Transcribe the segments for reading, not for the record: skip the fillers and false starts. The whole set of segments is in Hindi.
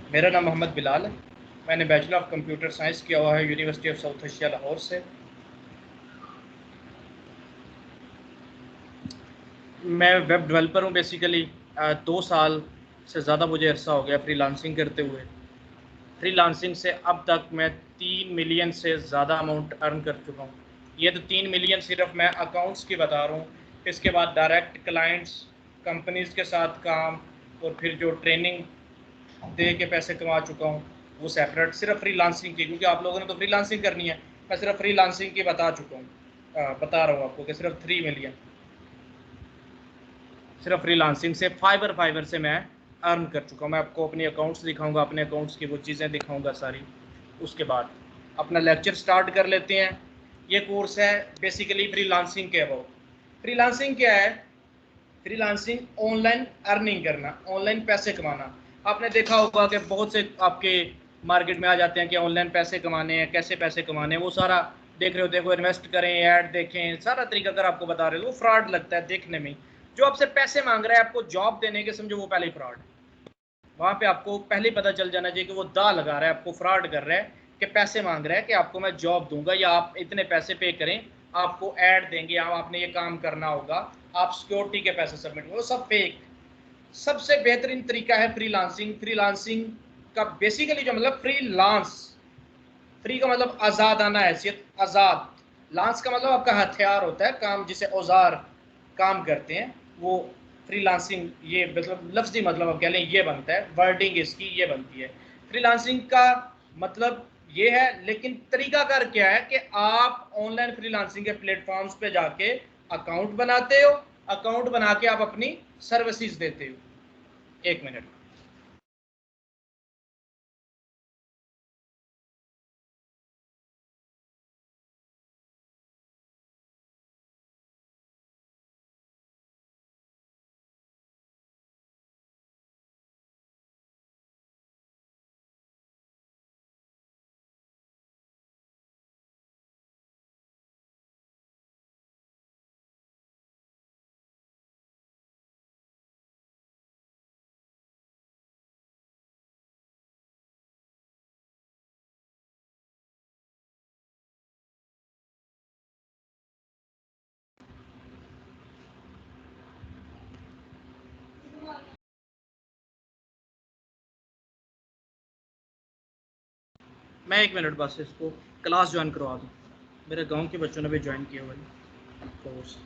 मेरा नाम मोहम्मद बिलाल है। मैंने बैचलर ऑफ कंप्यूटर साइंस किया हुआ है university of south Asia Lahore से। मैं वेब डेवलपर हूँ बेसिकली। 2 साल से ज़्यादा मुझे अरसा हो गया फ्रीलांसिंग करते हुए। फ्रीलांसिंग से अब तक मैं 3 मिलियन से ज़्यादा अमाउंट अर्न कर चुका हूँ। ये तो 3 मिलियन सिर्फ मैं अकाउंट्स की बता रहा हूँ। इसके बाद डायरेक्ट क्लाइंट्स, कंपनीज के साथ काम, और फिर जो ट्रेनिंग दे के पैसे कमा चुका हूँ वो सेपरेट, सिर्फ फ्रीलांसिंग की, क्योंकि आप लोगों ने तो फ्रीलांसिंग करनी है। मैं सिर्फ फ्रीलांसिंग की बता चुका हूँ, बता रहा हूँ आपको कि सिर्फ 3 मिलियन सिर्फ फ्रीलांसिंग से फाइबर से मैं अर्न कर चुका हूँ। मैं आपको अपने अकाउंट्स दिखाऊंगा, अपने अकाउंट्स की वो चीज़ें दिखाऊंगा सारी। उसके बाद अपना लेक्चर स्टार्ट कर लेते हैं। ये कोर्स है बेसिकली फ्रीलांसिंग के अबाउट। फ्रीलांसिंग क्या है? फ्रीलांसिंग ऑनलाइन अर्निंग करना, ऑनलाइन पैसे कमाना। आपने देखा होगा कि बहुत से आपके मार्केट में आ जाते हैं कि ऑनलाइन पैसे कमाने हैं, कैसे पैसे कमाने हैं, वो सारा देख रहे होते हैं। वो इन्वेस्ट करें, ऐड देखें, सारा तरीका अगर आपको बता रहे हो, वो फ्रॉड लगता है देखने में। जो आपसे पैसे मांग रहा है आपको जॉब देने के, समझो वो पहले ही फ्रॉड। वहां पे आपको पहले ही पता चल जाना चाहिए कि वो दा लगा रहा है, आपको फ्रॉड कर रहा है, कि पैसे मांग रहा है कि आपको मैं जॉब दूंगा या आप इतने पैसे पे करें, आपको ऐड देंगे, या आपने ये काम करना होगा, आप सिक्योरिटी के पैसे सबमिट करें। वो सब फेक। सबसे बेहतरीन तरीका है फ्रीलांसिंग। फ्रीलांसिंग का बेसिकली जो मतलब फ्रीलांस, फ्री का मतलब आज़ादाना हैसियत, आज़ाद। लांस का मतलब आपका हथियार होता है, काम जिसे औजार काम करते हैं वो। फ्रीलांसिंग ये मतलब लफ्जी मतलब आप कह लें ये बनता है, वर्डिंग इसकी ये बनती है। फ्रीलांसिंग का मतलब ये है, लेकिन तरीकाकार क्या है कि आप ऑनलाइन फ्रीलांसिंग के प्लेटफॉर्म्स पे जाके अकाउंट बनाते हो, अकाउंट बना के आप अपनी सर्विसेज देते हो। 1 मिनट। मैं 1 मिनट बस इसको क्लास ज्वाइन करवा दूँ। मेरे गांव के बच्चों ने भी ज्वाइन किया हुआ है कोर्स।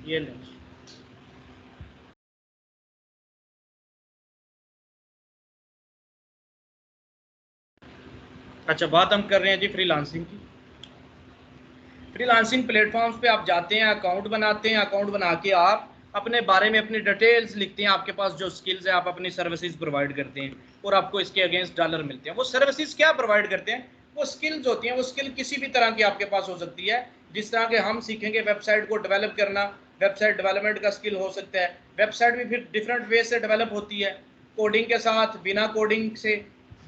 ये लें। अच्छा, बात हम कर रहे हैं जी फ्रीलांसिंग की। फ्रीलांसिंग प्लेटफॉर्म्स पे आप जाते हैं, अकाउंट बनाते हैं, अकाउंट बना के आप अपने बारे में अपनी डिटेल्स लिखते हैं, आपके पास जो स्किल्स है आप अपनी सर्विसेज प्रोवाइड करते हैं, और आपको इसके अगेंस्ट डॉलर मिलते हैं। वो सर्विसेज क्या प्रोवाइड करते हैं? वो स्किल्स होती हैं। वो स्किल किसी भी तरह की आपके पास हो सकती है। जिस तरह के हम सीखेंगे वेबसाइट को डेवलप करना, वेबसाइट डेवलपमेंट का स्किल हो सकता है। वेबसाइट भी फिर डिफरेंट वे से डेवलप होती है, कोडिंग के साथ, बिना कोडिंग से,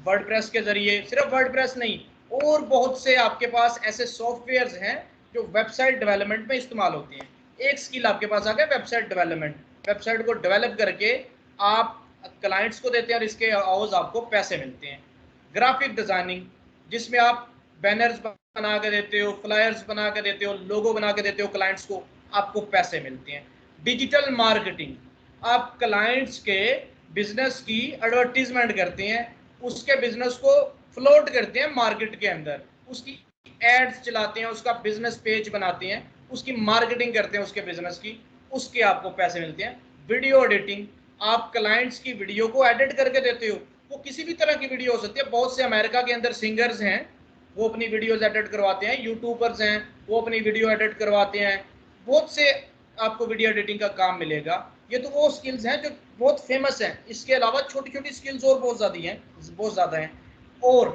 वर्डप्रेस के जरिए, सिर्फ वर्डप्रेस नहीं, और बहुत से आपके पास ऐसे सॉफ्टवेयर्स हैं जो वेबसाइट डेवलपमेंट में इस्तेमाल होते हैं। एक स्किल आपके पास आ गया वेबसाइट डेवलपमेंट। वेबसाइट को डेवलप करके आप क्लाइंट्स को देते हैं और इसके आवाज आपको पैसे मिलते हैं। ग्राफिक डिजाइनिंग, जिसमें आप बैनर्स बना के देते हो, फ्लायर्स बना के देते हो, लोगो बना के देते हो क्लाइंट्स को, आपको पैसे मिलते हैं। डिजिटल मार्केटिंग, आप क्लाइंट्स के बिजनेस की एडवर्टीजमेंट करते हैं, उसके बिजनेस को फ्लोट करते हैं मार्केट के अंदर, उसकी एड्स चलाते हैं, उसका बिजनेस पेज बनाते हैं, उसकी मार्केटिंग करते हैं उसके बिजनेस की, उसके आपको पैसे मिलते हैं। वीडियो एडिटिंग, आप क्लाइंट्स की वीडियो को एडिट करके देते हो। वो किसी भी तरह की वीडियो हो सकती है। बहुत से अमेरिका के अंदर सिंगर्स हैं, वो अपनी वीडियोस एडिट करवाते हैं। यूट्यूबर्स हैं, वो अपनी वीडियो एडिट करवाते हैं। बहुत से आपको वीडियो एडिटिंग का काम मिलेगा। ये तो वो स्किल्स हैं जो बहुत फेमस हैं। इसके अलावा छोटी छोटी स्किल्स और बहुत ज़्यादा हैं, बहुत ज़्यादा हैं। और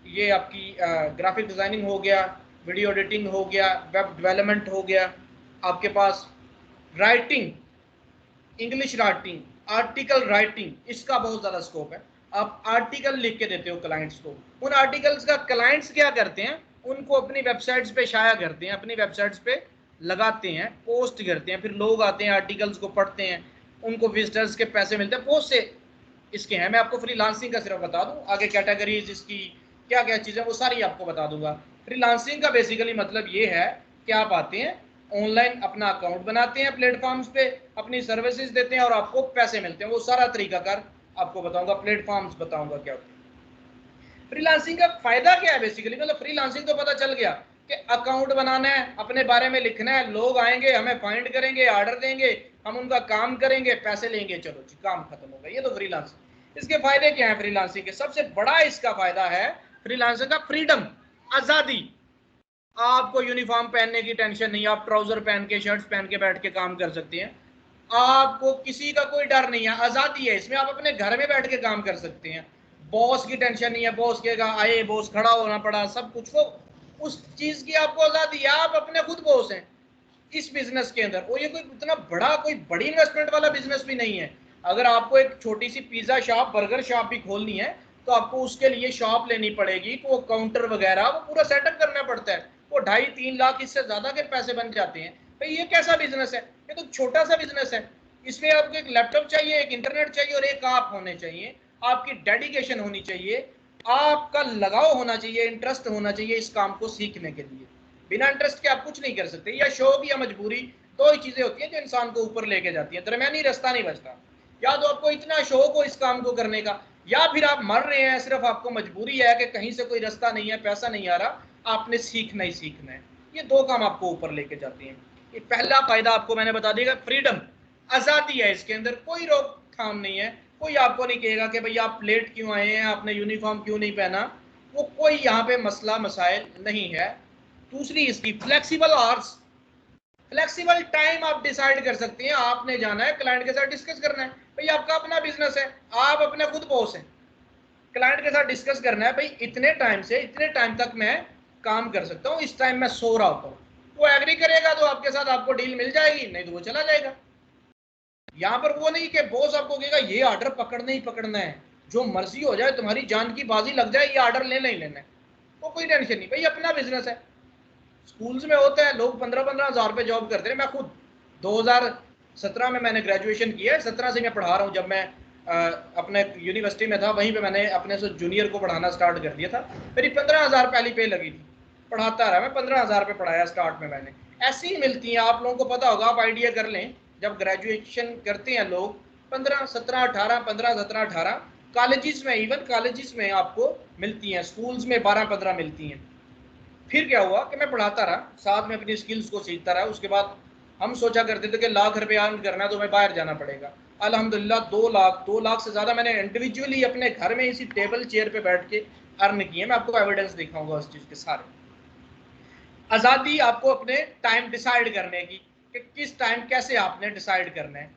ये आपकी ग्राफिक डिज़ाइनिंग हो गया, वीडियो एडिटिंग हो गया, वेब डेवलपमेंट हो गया, आपके पास writing, English writing, article writing, इसका बहुत ज़्यादा स्कोप है। आप आर्टिकल लिख के देते हो क्लाइंट्स को, उन आर्टिकल्स का क्लाइंट्स क्या करते हैं, उनको अपनी वेबसाइट्स पे शाया करते हैं, अपनी वेबसाइट्स पे लगाते हैं, पोस्ट करते हैं, फिर लोग आते हैं आर्टिकल्स को पढ़ते हैं, उनको विजिटर्स के पैसे मिलते हैं, बहुत से इसके हैं। मैं आपको फ्रीलांसिंग का सिर्फ बता दूं, आगे कैटेगरीज इसकी क्या क्या चीज़ें वो सारी आपको बता दूंगा। फ्रीलांसिंग का बेसिकली मतलब ये है कि आप आते हैं ऑनलाइन, अपना अकाउंट बनाते हैं प्लेटफॉर्म्स पे, अपनी सर्विसेज देते हैं और आपको पैसे मिलते हैं। वो सारा तरीकाकार आपको बताऊंगा, प्लेटफॉर्म्स बताऊंगा क्या होते हैं। फ्रीलांसिंग का फायदा क्या है बेसिकली, मतलब फ्रीलांसिंग तो पता चल गया कि अकाउंट बनाना है, अपने बारे में लिखना है, लोग आएंगे, हमें फाइंड करेंगे, ऑर्डर देंगे, हम उनका काम करेंगे, पैसे लेंगे, चलो जी काम खत्म हो गया। ये तो फ्रीलांसिंग। इसके फायदे क्या है फ्रीलांसिंग के? सबसे बड़ा इसका फायदा है फ्रीलांसिंग का फ्रीडम, आजादी। आपको यूनिफॉर्म पहनने की टेंशन नहीं, आप ट्राउजर पहन के, शर्ट्स पहन के बैठ के काम कर सकते हैं। आपको किसी का कोई डर नहीं है, आजादी है इसमें, आप अपने घर में बैठ के काम कर सकते हैं। बॉस की टेंशन नहीं है, बॉस कहेगा आए, बॉस खड़ा होना पड़ा, सब कुछ वो उस चीज की आपको आजादी है, आप अपने खुद बॉस हैं इस बिजनेस के अंदर। और ये कोई इतना बड़ा, कोई बड़ी इन्वेस्टमेंट वाला बिजनेस भी नहीं है। अगर आपको एक छोटी सी पिज्जा शॉप, बर्गर शॉप भी खोलनी है तो आपको उसके लिए शॉप लेनी पड़ेगी, तो वो काउंटर वगैरह वो पूरा सेटअप करना पड़ता है, वो 2.5-3 लाख, इससे ज्यादा के पैसे बन जाते हैं। भाई ये कैसा बिजनेस है? ये तो छोटा सा बिजनेस है। इसमें आपको एक लैपटॉप चाहिए, एक इंटरनेट चाहिए और एक आप होने चाहिए, आपकी डेडिकेशन होनी चाहिए, आपका लगाव होना चाहिए, इंटरेस्ट होना चाहिए इस काम को सीखने के लिए। बिना इंटरेस्ट के आप कुछ नहीं कर सकते। या शौक या मजबूरी, दो ही चीजें होती हैं जो इंसान को ऊपर लेके जाती है, दरमियानी रास्ता नहीं बचता। या तो आपको इतना शौक हो इस काम को करने का, या फिर आप मर रहे हैं, सिर्फ आपको मजबूरी है कि कहीं से कोई रास्ता नहीं है, पैसा नहीं आ रहा, आपने सीखना ही सीखना है। ये दो काम आपको ऊपर लेके जाते हैं। ये पहला फायदा आपको मैंने बता दिया, फ्रीडम, आजादी है इसके अंदर, कोई रोकथाम नहीं है। कोई आपको नहीं कहेगा कि भैया आप लेट क्यों आए हैं, आपने यूनिफॉर्म क्यों नहीं पहना, वो कोई यहाँ पे मसला मसाइल नहीं है। दूसरी इसकी फ्लेक्सिबल आवर्स, फ्लेक्सिबल टाइम आप डिसाइड कर सकते हैं। आपने जाना है क्लाइंट के साथ डिस्कस करना है, भाई आपका अपना बिजनेस है, आप अपने खुद बॉस हैं, क्लाइंट के साथ डिस्कस करना है, भाई इतने टाइम से इतने टाइम तक मैं काम कर सकता हूँ, इस टाइम मैं सो रहा होता हूँ। वो एग्री करेगा तो आपके साथ आपको डील मिल जाएगी, नहीं तो वो चला जाएगा। यहाँ पर वो नहीं कि बॉस आपको कहेगा ये ऑर्डर पकड़ना ही पकड़ना है, जो मर्जी हो जाए, तुम्हारी जान की बाजी लग जाए, ये ऑर्डर लेना ही लेना है, वो कोई टेंशन नहीं, भाई अपना बिजनेस है। स्कूल्स में होता है, लोग 15-15 हज़ार पे जॉब करते हैं। मैं खुद 2017 में मैंने ग्रेजुएशन किया है, 17 से मैं पढ़ा रहा हूँ। जब मैं अपने यूनिवर्सिटी में था, वहीं पे मैंने अपने से जूनियर को पढ़ाना स्टार्ट कर दिया था। मेरी 15,000 पहली पे लगी थी, पढ़ाता रहा मैं, 15,000 पे पढ़ाया स्टार्ट में मैंने। ऐसी ही मिलती हैं, आप लोगों को पता होगा, आप आइडिया कर लें, जब ग्रेजुएशन करते हैं लोग 15, 17, 18, 15, 17, 18, कॉलेजेस में, इवन कॉलेजेस में आपको मिलती हैं, स्कूल्स में 12-15 मिलती हैं। फिर क्या हुआ कि मैं पढ़ाता रहा, साथ में अपनी स्किल्स को सीखता रहा। उसके बाद हम सोचा करते थे कि लाख रुपए अर्न करना है तो मैं बाहर जाना पड़ेगा। अल्हम्दुलिल्लाह 2 लाख से ज़्यादा मैंने इंडिविजुअली अपने घर में इसी टेबल चेयर पे बैठ के अर्न किए। मैं आपको एविडेंस दिखाऊंगा उस चीज़ के सारे। आज़ादी आपको अपने टाइम डिसाइड करने की, कि किस टाइम कैसे आपने डिसाइड करना है।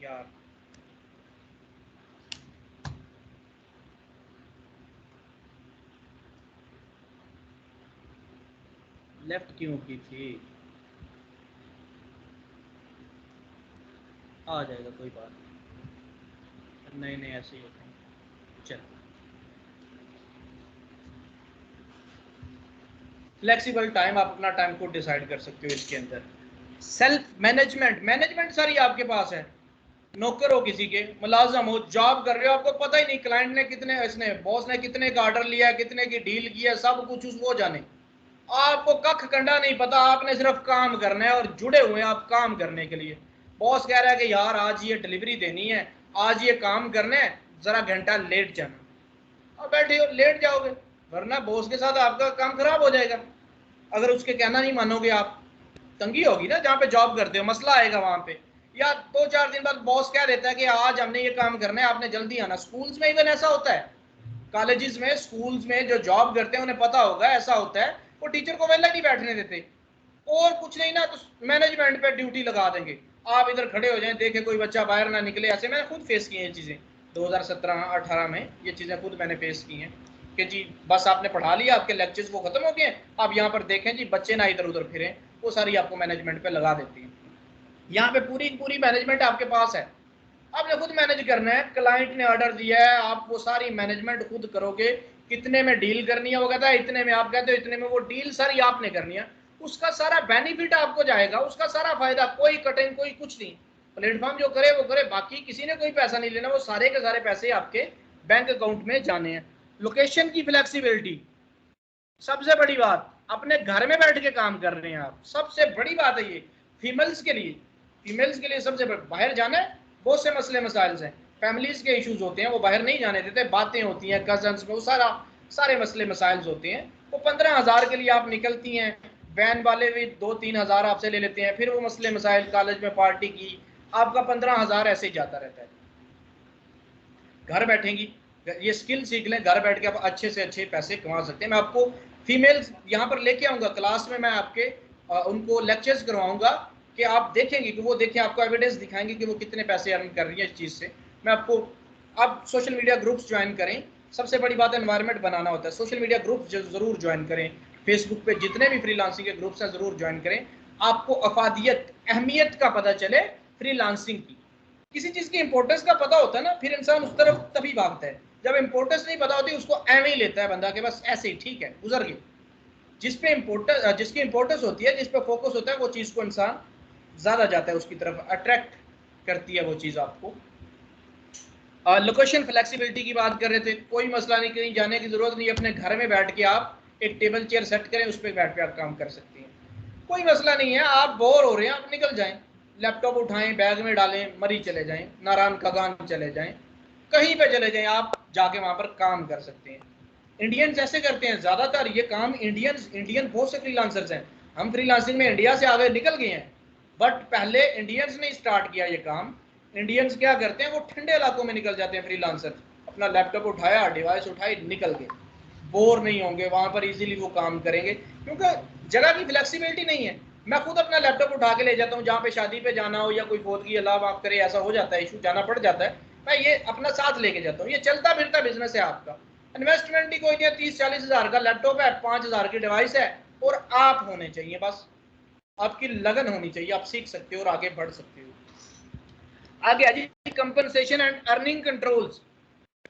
यार लेफ्ट क्यों की थी? आ जाएगा, कोई बात नहीं, नहीं ऐसे ही होता है। चलो, फ्लेक्सिबल टाइम, आप अपना टाइम को डिसाइड कर सकते हो इसके अंदर। सेल्फ मैनेजमेंट, मैनेजमेंट सारी आपके पास है। नौकर हो किसी के, मुलाजम हो, जॉब कर रहे हो, आपको पता ही नहीं क्लाइंट ने कितने, इसने बॉस ने कितने का ऑर्डर लिया, कितने की डील किया, सब कुछ उस वो जाने। आपको कख कंडा नहीं पता, आपने सिर्फ काम करना है और जुड़े हुए हैं आप काम करने के लिए। बॉस कह रहा है कि यार आज ये डिलीवरी देनी है, आज ये काम करना है, जरा घंटा लेट जाना, और बैठे हो लेट जाओगे, वरना बॉस के साथ आपका काम खराब हो जाएगा। अगर उसके कहना नहीं मानोगे आप, तंगी होगी ना, जहाँ पे जॉब करते हो मसला आएगा वहां पे। या 2-4 दिन बाद बॉस कह देता है कि आज हमने ये काम करना है, आपने जल्दी आना। स्कूल्स में इवन ऐसा होता है, कॉलेजेस में, स्कूल्स में जो जॉब करते हैं उन्हें पता होगा ऐसा होता है, वो टीचर को वेला नहीं बैठने देते। और कुछ नहीं ना तो मैनेजमेंट पे ड्यूटी लगा देंगे, आप इधर खड़े हो जाएं, देखे कोई बच्चा बाहर ना निकले। ऐसे मैंने खुद फेस किए हैं चीजें, 2017-18 में ये चीज़ें खुद मैंने फेस की हैं कि जी बस आपने पढ़ा लिया, आपके लेक्चर्स वो खत्म हो गए, आप यहाँ पर देखें जी बच्चे ना इधर उधर फिरें, वो सारी आपको मैनेजमेंट पे लगा देती है। यहाँ पे पूरी पूरी मैनेजमेंट आपके पास है, आपने खुद मैनेज करना है। क्लाइंट ने ऑर्डर दिया है, आप वो सारी मैनेजमेंट खुद करोगे। कितने में डील करनी है वो कहता है इतने में, आप कहते हो इतने में, वो डील सारी आपने करनी है, उसका सारा बेनिफिट आपको जाएगा, उसका सारा फायदा, कोई कटिंग कोई कुछ नहीं। प्लेटफॉर्म जो करे वो करे, बाकी किसी ने कोई पैसा नहीं लेना, वो सारे के सारे पैसे आपके बैंक अकाउंट में जाने हैं। लोकेशन की फ्लेक्सिबिलिटी सबसे बड़ी बात, अपने घर में बैठ के काम कर रहे हैं आप, सबसे बड़ी बात है ये फीमेल्स के लिए। फीमेल्स के लिए सबसे बाहर जाना है, बहुत से मसले मसाइल हैं, फैमिलीज के इश्यूज होते हैं, वो बाहर नहीं जाने देते, बातें होती हैं कजन्स में, वो सारे मसले मसाइल होते हैं। वो 15,000 के लिए आप निकलती हैं, वैन वाले भी 2-3 हज़ार आपसे ले लेते हैं, फिर वो मसले मसाइल, कॉलेज में पार्टी की, आपका 15,000 ऐसे ही जाता रहता है। घर बैठेंगी, ये स्किल सीख लें, घर बैठ के आप अच्छे से अच्छे पैसे कमा सकते हैं। मैं आपको फीमेल्स यहाँ पर लेके आऊँगा क्लास में, मैं आपके उनको लेक्चर्स करवाऊँगा कि आप देखेंगे कि वो देखें, आपको एविडेंस दिखाएंगे कि वो कितने पैसे अर्न कर रही है इस चीज़ से। मैं आपको, आप सोशल मीडिया ग्रुप्स ज्वाइन करें, सबसे बड़ी बात एनवायरनमेंट बनाना होता है। सोशल मीडिया ग्रुप्स ज़रूर ज्वाइन करें, फेसबुक पे जितने भी फ्रीलांसिंग के ग्रुप्स हैं ज़रूर ज्वाइन करें। आपको अफादियत, अहमियत का पता चले फ्रीलांसिंग की, किसी चीज़ की इंपॉर्टेंस का पता होता है ना, फिर इंसान उस तरफ तभी भागता है। जब इंपॉर्टेंस नहीं पता होती उसको एवं ही लेता है बंदा के, बस ऐसे ही ठीक है गुजर गए। जिसकी इंपॉर्टेंस होती है, जिस पे फोकस होता है, वो चीज़ को इंसान ज़्यादा जाता है, उसकी तरफ अट्रैक्ट करती है वो चीज़ आपको। लोकेशन फ्लेक्सिबिलिटी की बात कर रहे थे, कोई मसला नहीं, कहीं जाने की ज़रूरत नहीं, अपने घर में बैठ के आप एक टेबल चेयर सेट करें, उस पर बैठ के आप काम कर सकते हैं, कोई मसला नहीं है। आप बोर हो रहे हैं, आप निकल जाएं, लैपटॉप उठाएं, बैग में डालें, मरी चले जाएं, नारायण खगान चले जाएं, कहीं पे चले जाएं, आप जाके वहाँ पर काम कर सकते हैं। इंडियंस ऐसे करते हैं ज़्यादातर ये काम, इंडियन बहुत से फ्रीलांसर्स हैं, हम फ्रीलांसिंग में इंडिया से आगे निकल गए हैं, बट पहले इंडियंस ने स्टार्ट किया ये काम। इंडियंस क्या करते हैं, वो ठंडे इलाकों में निकल जाते हैं फ्रीलांसर, अपना लैपटॉप उठाया, डिवाइस उठाई, निकल गए, बोर नहीं होंगे वहाँ पर, इजीली वो काम करेंगे, क्योंकि जगह की फ्लेक्सिबिलिटी नहीं है। मैं खुद अपना लैपटॉप उठा के ले जाता हूँ, जहाँ पे शादी पे जाना हो या कोई फौतगी अल्लाह माफ करे ऐसा हो जाता है, इशू जाना पड़ जाता है, मैं ये अपना साथ लेके जाता हूँ। ये चलता फिरता बिजनेस है आपका, इन्वेस्टमेंट ही कोई नहीं है, 30-40 हज़ार का लैपटॉप है, 5,000 की डिवाइस है, और आप होने चाहिए, बस आपकी लगन होनी चाहिए, आप सीख सकते हो और आगे बढ़ सकते हो। आगे जी, कंपनसेशन एंड अर्निंग कंट्रोल्स,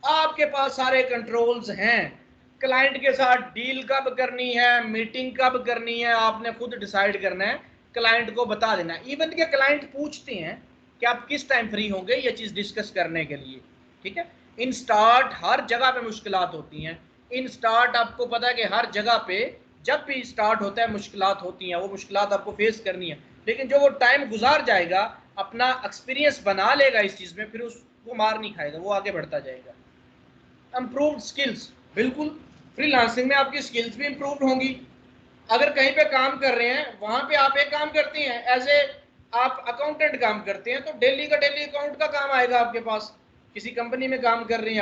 आपके पास सारे कंट्रोल्स हैं। क्लाइंट के साथ डील कब करनी है, मीटिंग कब करनी है, आपने खुद डिसाइड करना है, क्लाइंट को बता देना है। इवन के क्लाइंट पूछते हैं कि आप किस टाइम फ्री होंगे ये चीज़ डिस्कस करने के लिए, ठीक है। इन स्टार्ट हर जगह पे मुश्किलात होती हैं, इन स्टार्ट आपको पता है कि हर जगह पे जब भी स्टार्ट होता है मुश्किलात होती हैं, वो मुश्किलात आपको फेस करनी है, लेकिन जो वो टाइम गुजार जाएगा, अपना एक्सपीरियंस बना लेगा इस चीज़ में, फिर उसको मार नहीं खाएगा, वो आगे बढ़ता जाएगा। इम्प्रूव्ड स्किल्स, बिल्कुल फ्रीलांसिंग में आपकी स्किल्स भी इम्प्रूव होंगी। अगर कहीं पे काम कर रहे हैं, वहां पे आप एक काम करते हैं, एज ए आप अकाउंटेंट काम करते हैं, तो डेली का डेली अकाउंट का काम आएगा आपके पास। किसी कंपनी में काम कर रहे हैं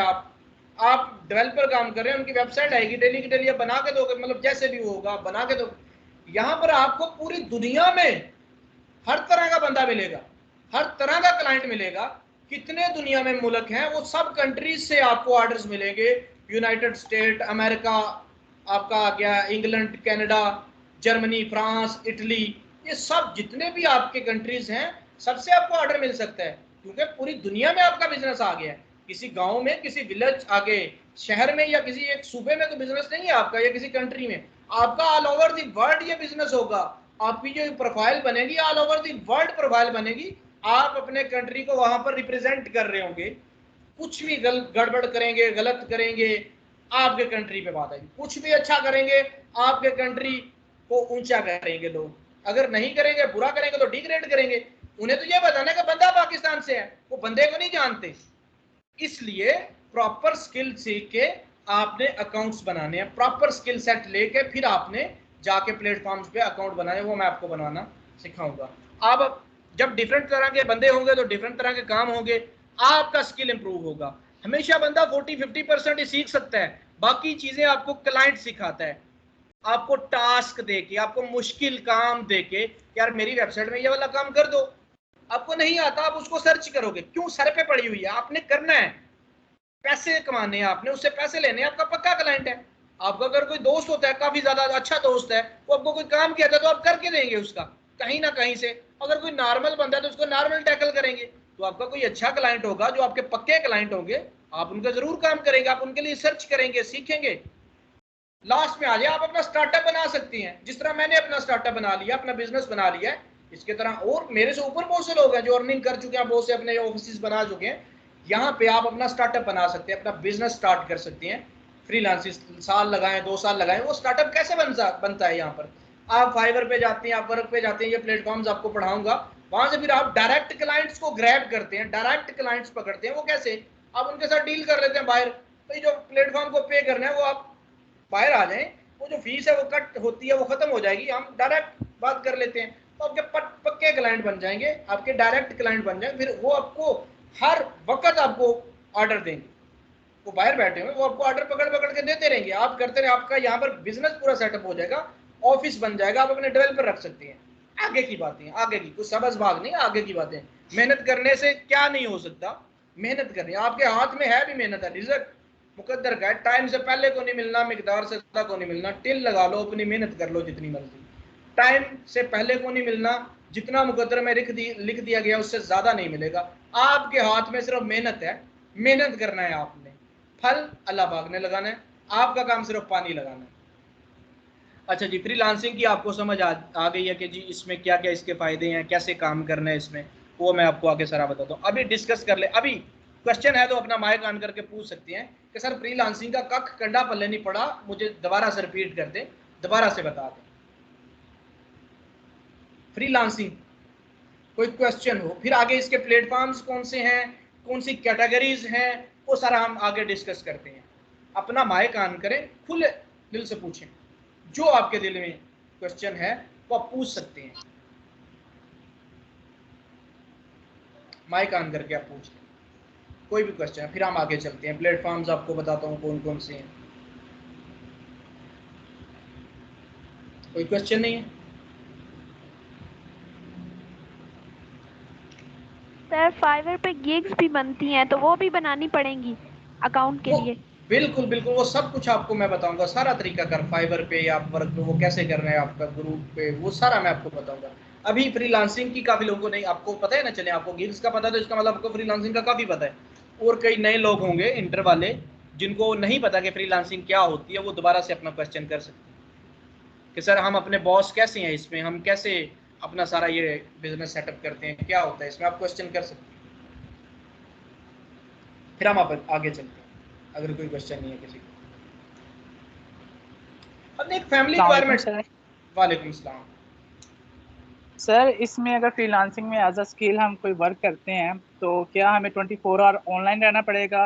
आप डेवलपर काम कर रहे हैं, उनकी वेबसाइट आएगी, डेली की डेली आप बना के दोगे, मतलब जैसे भी होगा बना के दोगे। यहाँ पर आपको पूरी दुनिया में हर तरह का बंदा मिलेगा, हर तरह का क्लाइंट मिलेगा। कितने दुनिया में मुल्क हैं, वो सब कंट्रीज से आपको ऑर्डर्स मिलेंगे, यूनाइटेड स्टेट, अमेरिका आपका आ गया, England, Canada, Germany, France, Italy, ये सब जितने भी आपके कंट्रीज हैं, सबसे आपको ऑर्डर मिल सकता है, क्योंकि पूरी दुनिया में आपका बिजनेस आ गया है। किसी गांव में, किसी विलेज आगे, शहर में या किसी एक सूबे में तो बिजनेस नहीं है आपका, या किसी कंट्री में, आपका ऑल ओवर द वर्ल्ड ये बिजनेस होगा। आपकी जो प्रोफाइल बनेगी, all over the world profile बनेगी, आप अपने कंट्री को वहां पर रिप्रेजेंट कर रहे होंगे। कुछ भी गड़बड़ करेंगे, गलत करेंगे, आपके कंट्री पे बात आएगी, कुछ भी अच्छा करेंगे, आपके कंट्री को ऊंचा करेंगे लोग, अगर नहीं करेंगे, बुरा करेंगे तो डिग्रेड करेंगे। उन्हें तो यह बताना कि बंदा पाकिस्तान से है, वो बंदे को नहीं जानते। इसलिए प्रॉपर स्किल सीख के आपने अकाउंट्स बनाने हैं, प्रॉपर स्किल सेट लेके फिर आपने जाके प्लेटफॉर्म्स पे अकाउंट बनाने, वो मैं आपको बनाना सिखाऊंगा। आप जब डिफरेंट तरह के बंदे होंगे तो डिफरेंट तरह के काम होंगे, आपका स्किल इंप्रूव होगा। हमेशा बंदा 40-50% ही सीख सकता है, बाकी चीजें आपको क्लाइंट सिखाता है, आपको टास्क देके, आपको मुश्किल काम देके, यार मेरी वेबसाइट में ये वाला काम कर दो, आपको नहीं आता, आप उसको सर्च करोगे, क्यों, सर पे पड़ी हुई है, आपने करना है। पैसे कमाने हैं आपने, उससे पैसे लेने हैं, आपका पक्का क्लाइंट है। आपका अगर कोई दोस्त होता है, काफी ज्यादा अच्छा दोस्त है, वो आपको कोई काम किया था तो आप करके देंगे उसका कहीं ना कहीं से। अगर कोई नॉर्मल बंदा है तो उसको नॉर्मल टैकल करेंगे। तो आपका कोई अच्छा क्लाइंट होगा, जो आपके पक्के क्लाइंट होंगे, आप उनका जरूर काम करेंगे, आप उनके लिए सर्च करेंगे, सीखेंगे। लास्ट में आ जाए आप अपना स्टार्टअप बना सकती हैं। जिस तरह मैंने अपना स्टार्टअप बना लिया, अपना बिजनेस बना लिया है, इसके तरह और मेरे से ऊपर बहुत से लोग हैं जो अर्निंग कर चुके हैं, बहुत से अपने ऑफिस बना चुके हैं। यहाँ पे आप अपना स्टार्टअप बना सकते हैं, अपना बिजनेस स्टार्ट कर सकती हैं। फ्रीलांसिंग साल लगाएं, 2 साल लगाएं, वो स्टार्टअप कैसे बनता है। यहाँ पर आप फाइवर पे जाते हैं, आप वर्क पे जाते हैं, ये प्लेटफॉर्म्स आपको पढ़ाऊंगा। वहां से फिर आप डायरेक्ट क्लाइंट्स को ग्रैब करते हैं, डायरेक्ट क्लाइंट्स पकड़ते हैं। वो कैसे? आप उनके साथ डील कर लेते हैं बाहर, तो जो प्लेटफॉर्म को पे करना है वो आप बाहर आ जाएं, वो जो फीस है वो कट होती है, वो खत्म हो जाएगी, हम डायरेक्ट बात कर लेते हैं। तो आपके पक्के क्लाइंट बन जाएंगे, आपके डायरेक्ट क्लाइंट बन जाएंगे। फिर वो आपको हर वक्त आपको ऑर्डर देंगे, वो बाहर बैठे हुए, वो आपको ऑर्डर पकड़ पकड़ के देते रहेंगे, आप करते रहे, आपका यहाँ पर बिजनेस पूरा सेटअप हो जाएगा, ऑफिस बन जाएगा, आप अपने डेवलपर रख सकते हैं। आगे की बातें, आगे की कुछ सबस भाग नहीं, आगे की बातें। मेहनत करने से क्या नहीं हो सकता, मेहनत करनी आपके हाथ में है, भी मेहनत है, रिजल्ट मुकद्दर का है। टाइम से पहले को नहीं मिलना, मिकदार से ज्यादा को नहीं मिलना। टिल लगा लो, अपनी मेहनत कर लो जितनी मर्जी, टाइम से पहले को नहीं मिलना। जितना मुकद्दर में लिख दिया गया उससे ज्यादा नहीं मिलेगा। आपके हाथ में सिर्फ मेहनत है, मेहनत करना है आपने, फल अल्लाह पाक ने लगाना है, आपका काम सिर्फ पानी लगाना है। अच्छा जी, फ्रीलांसिंग की आपको समझ आ गई है कि जी इसमें क्या क्या इसके फायदे हैं, कैसे काम करना है इसमें, वो मैं आपको आगे सारा बताता हूँ। अभी डिस्कस कर ले, अभी क्वेश्चन है तो अपना माइक ऑन करके पूछ सकती हैं कि सर फ्रीलांसिंग का कख कंडा पल्ले नहीं पड़ा, मुझे दोबारा से रिपीट कर दे, दोबारा से बता दें। फ्रीलांसिंग कोई क्वेश्चन हो, फिर आगे इसके प्लेटफॉर्म्स कौन से हैं, कौन सी कैटेगरीज हैं, वो सारा हम आगे डिस्कस करते हैं। अपना माइक ऑन करें, खुले दिल से पूछें, जो आपके दिल में क्वेश्चन है वो आप पूछ सकते हैं। माइक ऑन करके आप पूछ लें कोई भी क्वेश्चन है, फिर हम आगे चलते हैं। प्लेटफॉर्म्स आपको बताता हूँ कौन कौन से हैं। कोई क्वेश्चन नहीं है? सर फाइवर पे गिग्स भी बनती हैं तो वो भी बनानी पड़ेंगी अकाउंट के वो लिए? बिल्कुल बिल्कुल, वो सब कुछ आपको मैं बताऊंगा, सारा तरीका कर फाइवर पे या वर्क पे वो कैसे करना है, आपका ग्रुप पे, वो सारा मैं आपको बताऊंगा। अभी फ्रीलांसिंग की काफी लोगों को नहीं, आपको पता है ना, चले आपको गिग्स का पता है तो इसका मतलब आपको फ्रीलांसिंग का काफी पता है। और कई नए लोग होंगे इंटर वाले जिनको नहीं पता कि फ्रीलांसिंग क्या होती है, वो दोबारा से अपना क्वेश्चन कर सकते हैं कि सर हम अपने बॉस कैसे हैं इसमें, हम कैसे अपना सारा ये बिजनेस सेटअप करते हैं, क्या होता है इसमें, आप क्वेश्चन कर सकते हैं। फिर हम आगे चलते हैं अगर कोई क्वेश्चन नहीं है किसी को। अपने एक फैमिली अस्सलाम वालेकुम रिक्वायरमेंट। सर। वालेकुम सलाम। सर इसमें अगर फ्रीलांसिंग में एज अ स्किल हम कोई वर्क करते हैं तो क्या हमें 24 आवर ऑनलाइन रहना पड़ेगा,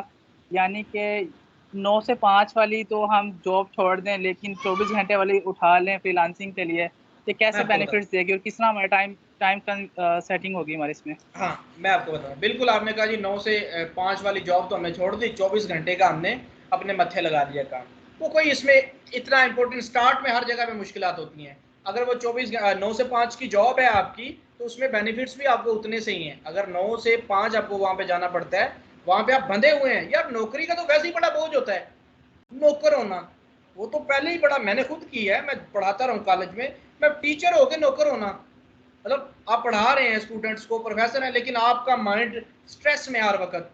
यानी कि 9 से 5 वाली तो हम जॉब छोड़ दें लेकिन 24 घंटे वाली उठा लें फ्रीलांसिंग के लिए? ये मैं कैसे आपको बताऊँ, बेनिफिट्स देगी और किस तरह हमारा टाइम टाइम का सेटिंग होगी हमारे इसमें? हाँ मैं आपको बताऊँ, बिल्कुल आपने कहा जी 9 से 5 वाली जॉब तो हमने छोड़ दी, 24 घंटे का हमने अपने मत्थे लगा दिया काम। वो कोई इसमें इतना इंपॉर्टेंट, स्टार्ट में हर जगह पे मुश्किलात होती हैं। अगर वो 9 से 5 की जॉब है आपकी, तो उसमें बेनिफिट्स भी आपको उतने से ही हैं। अगर 9 से 5 आपको वहाँ पे जाना पड़ता है, वहाँ पे आप बंधे हुए हैं यार। नौकरी का तो वैसे ही बड़ा बोझ होता है, नौकर होना वो तो पहले ही बड़ा, मैंने खुद की है, मैं पढ़ाता रहा हूँ कॉलेज में, मैं टीचर हो गए नौकर होना, मतलब आप पढ़ा रहे हैं स्टूडेंट्स को, प्रोफेसर हैं, लेकिन आपका माइंड स्ट्रेस में हर वक्त।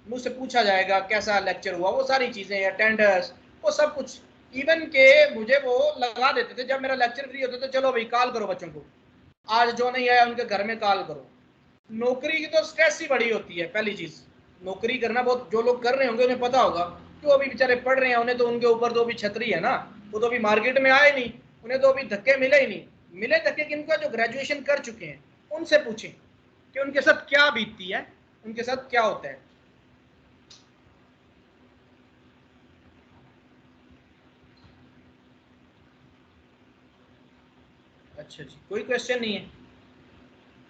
मुझसे पूछा जाएगा कैसा लेक्चर हुआ, वो सारी चीज़ें, अटेंडेंस, वो सब कुछ। इवन के मुझे वो लगा देते थे जब मेरा लेक्चर फ्री होता था, चलो भाई कॉल करो बच्चों को, आज जो नहीं आया उनके घर में कॉल करो। नौकरी की तो स्ट्रेस ही बड़ी होती है। पहली चीज़, नौकरी करना बहुत, जो लोग कर रहे होंगे उन्हें पता होगा, जो अभी बेचारे पढ़ रहे हैं उन्हें तो उनके ऊपर तो अभी छतरी है ना, वो तो अभी मार्केट में आए नहीं, उन्हें तो अभी धक्के मिले ही नहीं। मिले धक्के किनका? जो ग्रेजुएशन कर चुके हैं, उनसे पूछें कि उनके साथ क्या बीतती है, उनके साथ क्या होता है। अच्छा जी, कोई क्वेश्चन नहीं है?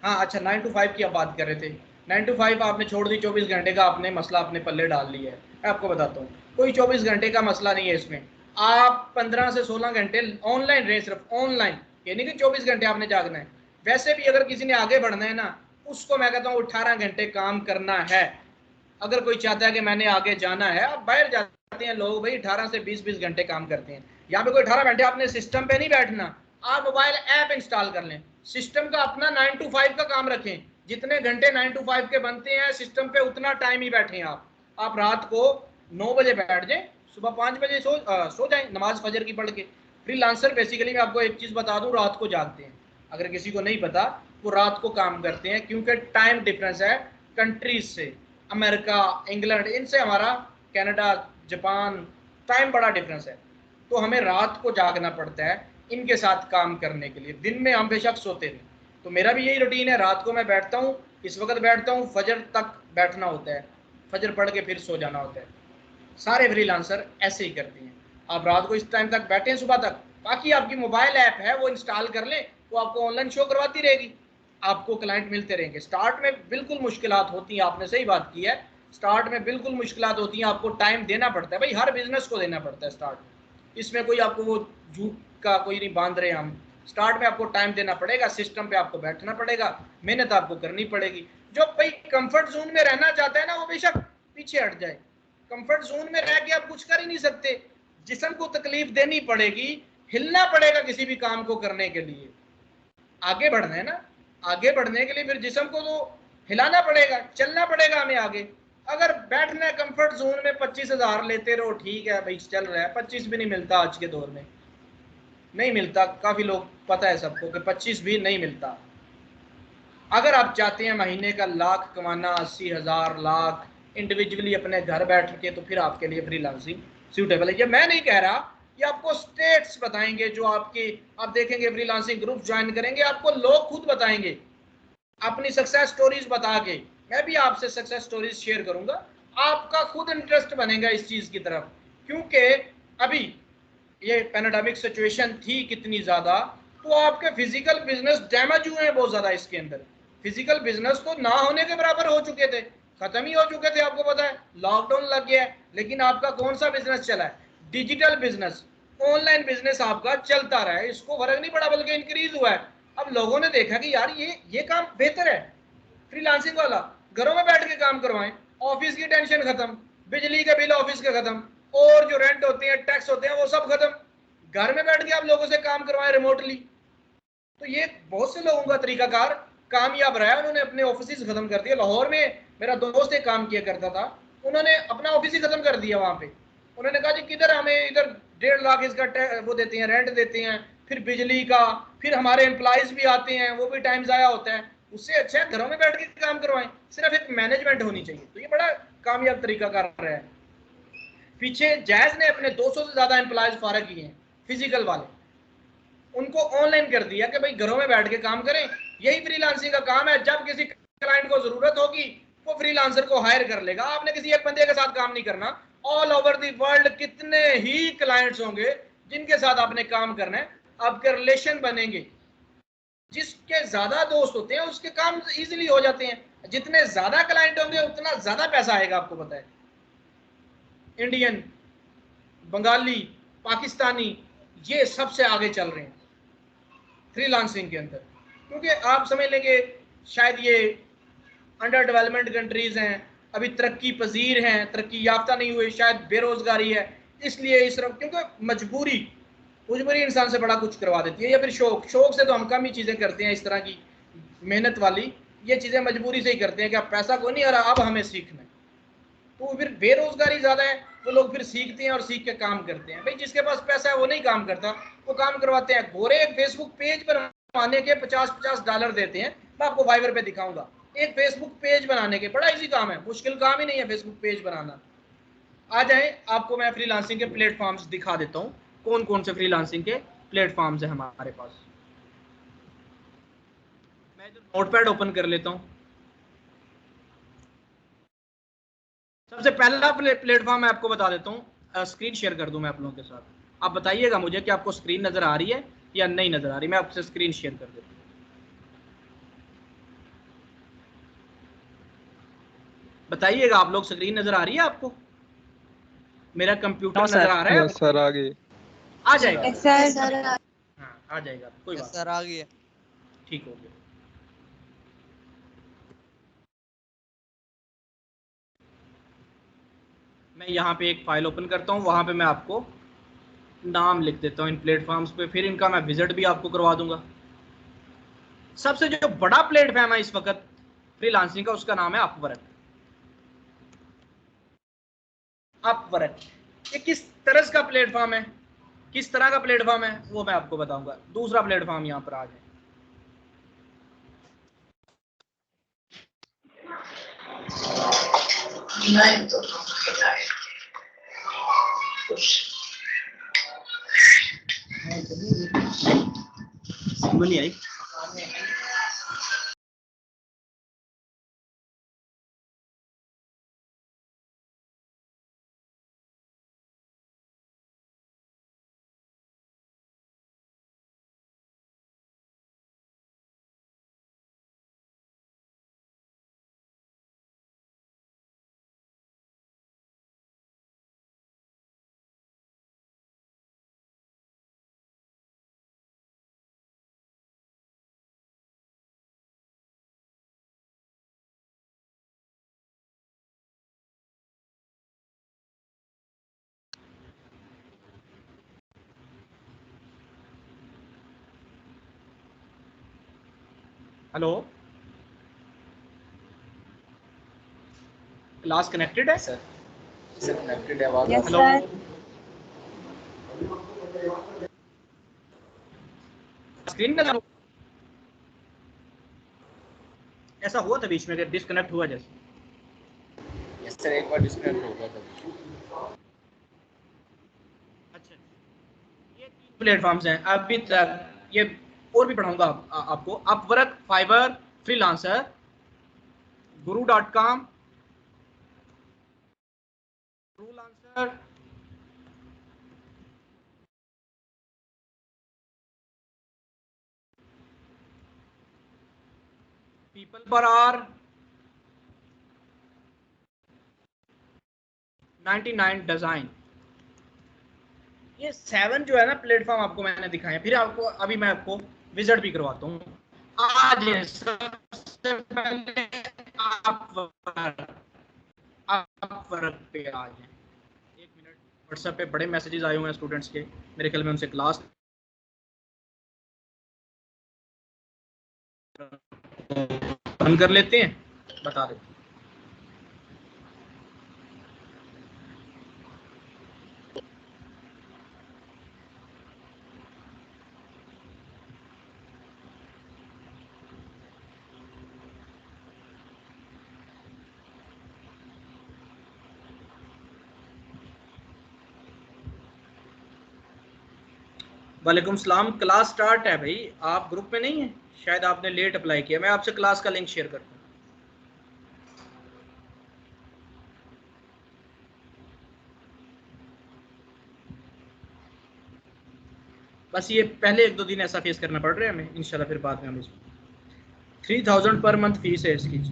हाँ अच्छा, 9 to 5 की आप बात कर रहे थे। 9 to 5 आपने छोड़ दी, 24 घंटे का आपने मसला अपने पल्ले डाल लिया है। मैं आपको बताता हूँ, कोई 24 घंटे का मसला नहीं है इसमें। आप 15 से 16 घंटे ऑनलाइन रहे, सिर्फ ऑनलाइन, ये नहीं कि 24 घंटे आपने जागना है। वैसे भी अगर किसी ने आगे बढ़ना है ना, उसको मैं कहता हूँ 18 घंटे काम करना है। अगर कोई चाहता है कि मैंने आगे जाना है, आप बाहर जाते हैं लोग भाई 18 से 20-20 घंटे काम करते हैं। यहाँ पे कोई 18 घंटे आपने सिस्टम पे नहीं बैठना, आप मोबाइल ऐप इंस्टॉल कर लें, सिस्टम का अपना 9 to 5 का काम रखें, जितने घंटे 9 to 5 के बनते हैं सिस्टम पे उतना टाइम ही बैठे आप रात को 9 बजे बैठ जाएं, सुबह 5 बजे सो जाएं नमाज फजर की पढ़ के। फ्रीलांसर बेसिकली मैं आपको एक चीज़ बता दूं, रात को जागते हैं, अगर किसी को नहीं पता वो रात को काम करते हैं, क्योंकि टाइम डिफरेंस है कंट्रीज से, अमेरिका, इंग्लैंड, इनसे हमारा कनाडा, जापान, टाइम बड़ा डिफरेंस है, तो हमें रात को जागना पड़ता है इनके साथ काम करने के लिए। दिन में हम बेशक सोते नहीं, तो मेरा भी यही रूटीन है, रात को मैं बैठता हूँ, इस वक्त बैठता हूँ, फजर तक बैठना होता है, फजर पढ़ के फिर सो जाना होता है। सारे फ्रीलांसर ऐसे ही करते हैं, आप रात को इस टाइम तक बैठे हैं सुबह तक, बाकी आपकी मोबाइल ऐप है वो इंस्टॉल कर लें, वो आपको ऑनलाइन शो करवाती रहेगी, आपको क्लाइंट मिलते रहेंगे। स्टार्ट में बिल्कुल मुश्किलात होती हैं, आपने सही बात की है, स्टार्ट में बिल्कुल मुश्किलात होती हैं, आपको टाइम देना पड़ता है भाई, हर बिजनेस को देना पड़ता है स्टार्ट में, इसमें कोई आपको वो झूठ का कोई नहीं बांध रहे हम, स्टार्ट में आपको टाइम देना पड़ेगा, सिस्टम पे आपको बैठना पड़ेगा, मेहनत आपको करनी पड़ेगी। जो भाई कंफर्ट जोन में रहना चाहता है ना, वो बेशक पीछे हट जाए, कंफर्ट जोन में रह के आप कुछ कर ही नहीं सकते, जिस्म को तकलीफ देनी पड़ेगी, हिलना पड़ेगा किसी भी काम को करने के लिए, आगे बढ़ना है ना, आगे बढ़ने के लिए फिर जिस्म को तो हिलाना पड़ेगा, चलना पड़ेगा हमें आगे। अगर बैठना है कंफर्ट जोन में 25,000 लेते रहो, ठीक है भाई चल रहा है, 25 भी नहीं मिलता आज के दौर में, नहीं मिलता, काफी लोग पता है सबको कि 25 भी नहीं मिलता। अगर आप चाहते हैं महीने का लाख कमाना, 80,000 लाख इंडिविजुअली अपने घर बैठ के, तो फिर आपके लिए फ्रीलांसिंग सूटेबल है। ये मैं नहीं कह रहा, ये आपको स्टेट्स बताएंगे, जो आपकी आप देखेंगे फ्रीलांसिंग ग्रुप ज्वाइन करेंगे, आपको लोग खुद बताएंगे अपनी सक्सेस स्टोरीज बता के, मैं भी आपसे सक्सेस स्टोरीज शेयर करूंगा, आपका खुद इंटरेस्ट बनेगा इस चीज की तरफ, क्योंकि अभी ये पैंडेमिक सिचुएशन थी कितनी ज्यादा, तो आपके फिजिकल बिजनेस डैमेज हुए हैं बहुत ज्यादा, इसके अंदर फिजिकल बिजनेस तो ना होने के बराबर हो चुके थे, खत्म ही हो चुके थे, आपको पता है लॉकडाउन लग गया है, लेकिन आपका कौन सा बिजनेस चला है, डिजिटल बिजनेस, ऑनलाइन बिजनेस आपका चलता रहा है, इसको फर्क नहीं पड़ा बल्कि इंक्रीज हुआ है। अब लोगों ने देखा कि यार ये काम बेहतर है फ्रीलांसिंग वाला, घरों में बैठ के काम करवाएं, ऑफिस की टेंशन खत्म, बिजली का बिल ऑफिस का खत्म, और जो रेंट होते हैं टैक्स होते हैं वो सब खत्म, घर में बैठ के आप लोगों से काम करवाएं रिमोटली। तो ये बहुत से लोगों का तरीकाकार कामयाब रहा है, उन्होंने अपने ऑफिस खत्म कर दिए। लाहौर में मेरा दोस्त एक काम किया करता था, उन्होंने अपना ऑफिस ही खत्म कर दिया वहां पे, उन्होंने कहा जी किधर हमें इधर 1.5 लाख इसका वो देते हैं, रेंट देते हैं, फिर बिजली का, फिर हमारे एम्प्लॉयज भी आते हैं, वो भी टाइम ज़ाया होता है, उससे अच्छा है घरों में बैठ के काम करवाएं, सिर्फ एक मैनेजमेंट होनी चाहिए। तो ये बड़ा कामयाब तरीका कर रहा है। पीछे जैज ने अपने 200 से ज्यादा एम्प्लॉयज फारग किए हैं फिजिकल वाले, उनको ऑनलाइन कर दिया कि भाई घरों में बैठ के काम करें, यही फ्रीलांसिंग का काम है, जब किसी क्लाइंट को जरूरत होगी वो फ्रीलांसर को हायर कर लेगा, आपने किसी एक बंदे के साथ काम नहीं करना, ऑल ओवर द वर्ल्ड कितने ही क्लाइंट्स होंगे जिनके साथ आपने काम करना है, आपके रिलेशन बनेंगे, जिसके ज्यादा दोस्त होते हैं उसके काम इजीली हो जाते हैं, जितने ज्यादा क्लाइंट होंगे उतना ज्यादा पैसा आएगा, आपको पता है इंडियन, बंगाली, पाकिस्तानी, ये सबसे आगे चल रहे हैं फ्रीलांसिंग के अंदर, क्योंकि आप समझ लेंगे शायद ये अंडर डेवलपमेंट कंट्रीज हैं, अभी तरक्की पजीर हैं, तरक्की याफ्ता नहीं हुई, शायद बेरोजगारी है, इसलिए इस तरफ, क्योंकि मजबूरी इंसान से बड़ा कुछ करवा देती है, या फिर शौक से तो हम कम ही चीज़ें करते हैं इस तरह की मेहनत वाली, ये चीज़ें मजबूरी से ही करते हैं कि अब पैसा को नहीं आ रहा, अब हमें सीखना है, तो फिर बेरोजगारी ज़्यादा है, वो लोग फिर सीखते हैं और सीख के काम करते हैं। भाई जिसके पास पैसा है वो नहीं काम करता, वो काम करवाते हैं। गोरे एक फेसबुक पेज बनवाने के $50 देते हैं, मैं आपको फाइवर पे दिखाऊंगा, एक फेसबुक पेज बनाने के, बड़ा इजी काम है, मुश्किल काम ही नहीं है फेसबुक पेज बनाना। आ जाए, आपको मैं फ्रीलांसिंग के प्लेटफॉर्म्स दिखा देता हूँ, कौन कौन से फ्रीलांसिंग के प्लेटफॉर्म्स है हमारे पास। मैं जो नोटपैड ओपन कर लेता हूँ, सबसे पहला प्लेटफॉर्म मैं आपको बता देता हूँ, स्क्रीन शेयर कर दूं मैं आप लोगों के साथ, आप बताइएगा मुझे कि आपको स्क्रीन नजर आ रही है या नहीं नजर आ रही, मैं आपसे स्क्रीन शेयर कर देता हूँ। बताइएगा आप लोग, स्क्रीन नजर आ रही है आपको, मेरा कंप्यूटर नजर आ रहा है सर? आ गई, आ जाएगा सर हाँ आ जाएगा, कोई बात सर आ गई है, ठीक हो गया। मैं यहाँ पे एक फाइल ओपन करता हूँ, वहाँ पे मैं आपको नाम लिख देता हूँ इन प्लेटफॉर्म्स पे, फिर इनका मैं विजिट भी आपको करवा दूंगा। सबसे जो बड़ा प्लेटफॉर्म है इस वक्त फ्रीलांसिंग का, उसका नाम है अपवर्क। अपवर्क ये किस तरह का प्लेटफॉर्म है, किस तरह का प्लेटफॉर्म है वो मैं आपको बताऊंगा। दूसरा प्लेटफॉर्म यहाँ पर आ जाए। समझ नहीं आई। हेलो, क्लास कनेक्टेड है सर? सर कनेक्टेड है, आवाज आ यस रही है? सर। स्क्रीन का ऐसा हुआ था बीच में, डिस्कनेक्ट हुआ जैसे। यस सर, एक बार डिस्कनेक्ट हो गया था। अच्छा, ये 3 प्लेटफॉर्म्स हैं अभी तक। ये और भी पढ़ाऊंगा आपको। Upwork, Fiverr, freelancer, guru.com, freelancer, PeoplePerHour, 99 design. ये 7 जो है ना प्लेटफॉर्म आपको मैंने दिखाए। फिर आपको अभी मैं आपको विजिट भी करवाता हूँ। आज सबसे पहले अपवर्क पे आ जाए। 1 मिनट, व्हाट्सएप पे बड़े मैसेजेस आए हुए हैं स्टूडेंट्स के, मेरे ख्याल में उनसे क्लास बंद कर लेते हैं, बता देते हैं। वालेकुम सलाम। क्लास स्टार्ट है भाई, आप ग्रुप में नहीं है, शायद आपने लेट अप्लाई किया। मैं आपसे क्लास का लिंक शेयर करता हूँ। बस ये पहले 1-2 दिन ऐसा फेस करना पड़ रहा है हमें, इंशाल्लाह फिर बाद में हम इसमें 3000 पर मंथ फीस है इसकी।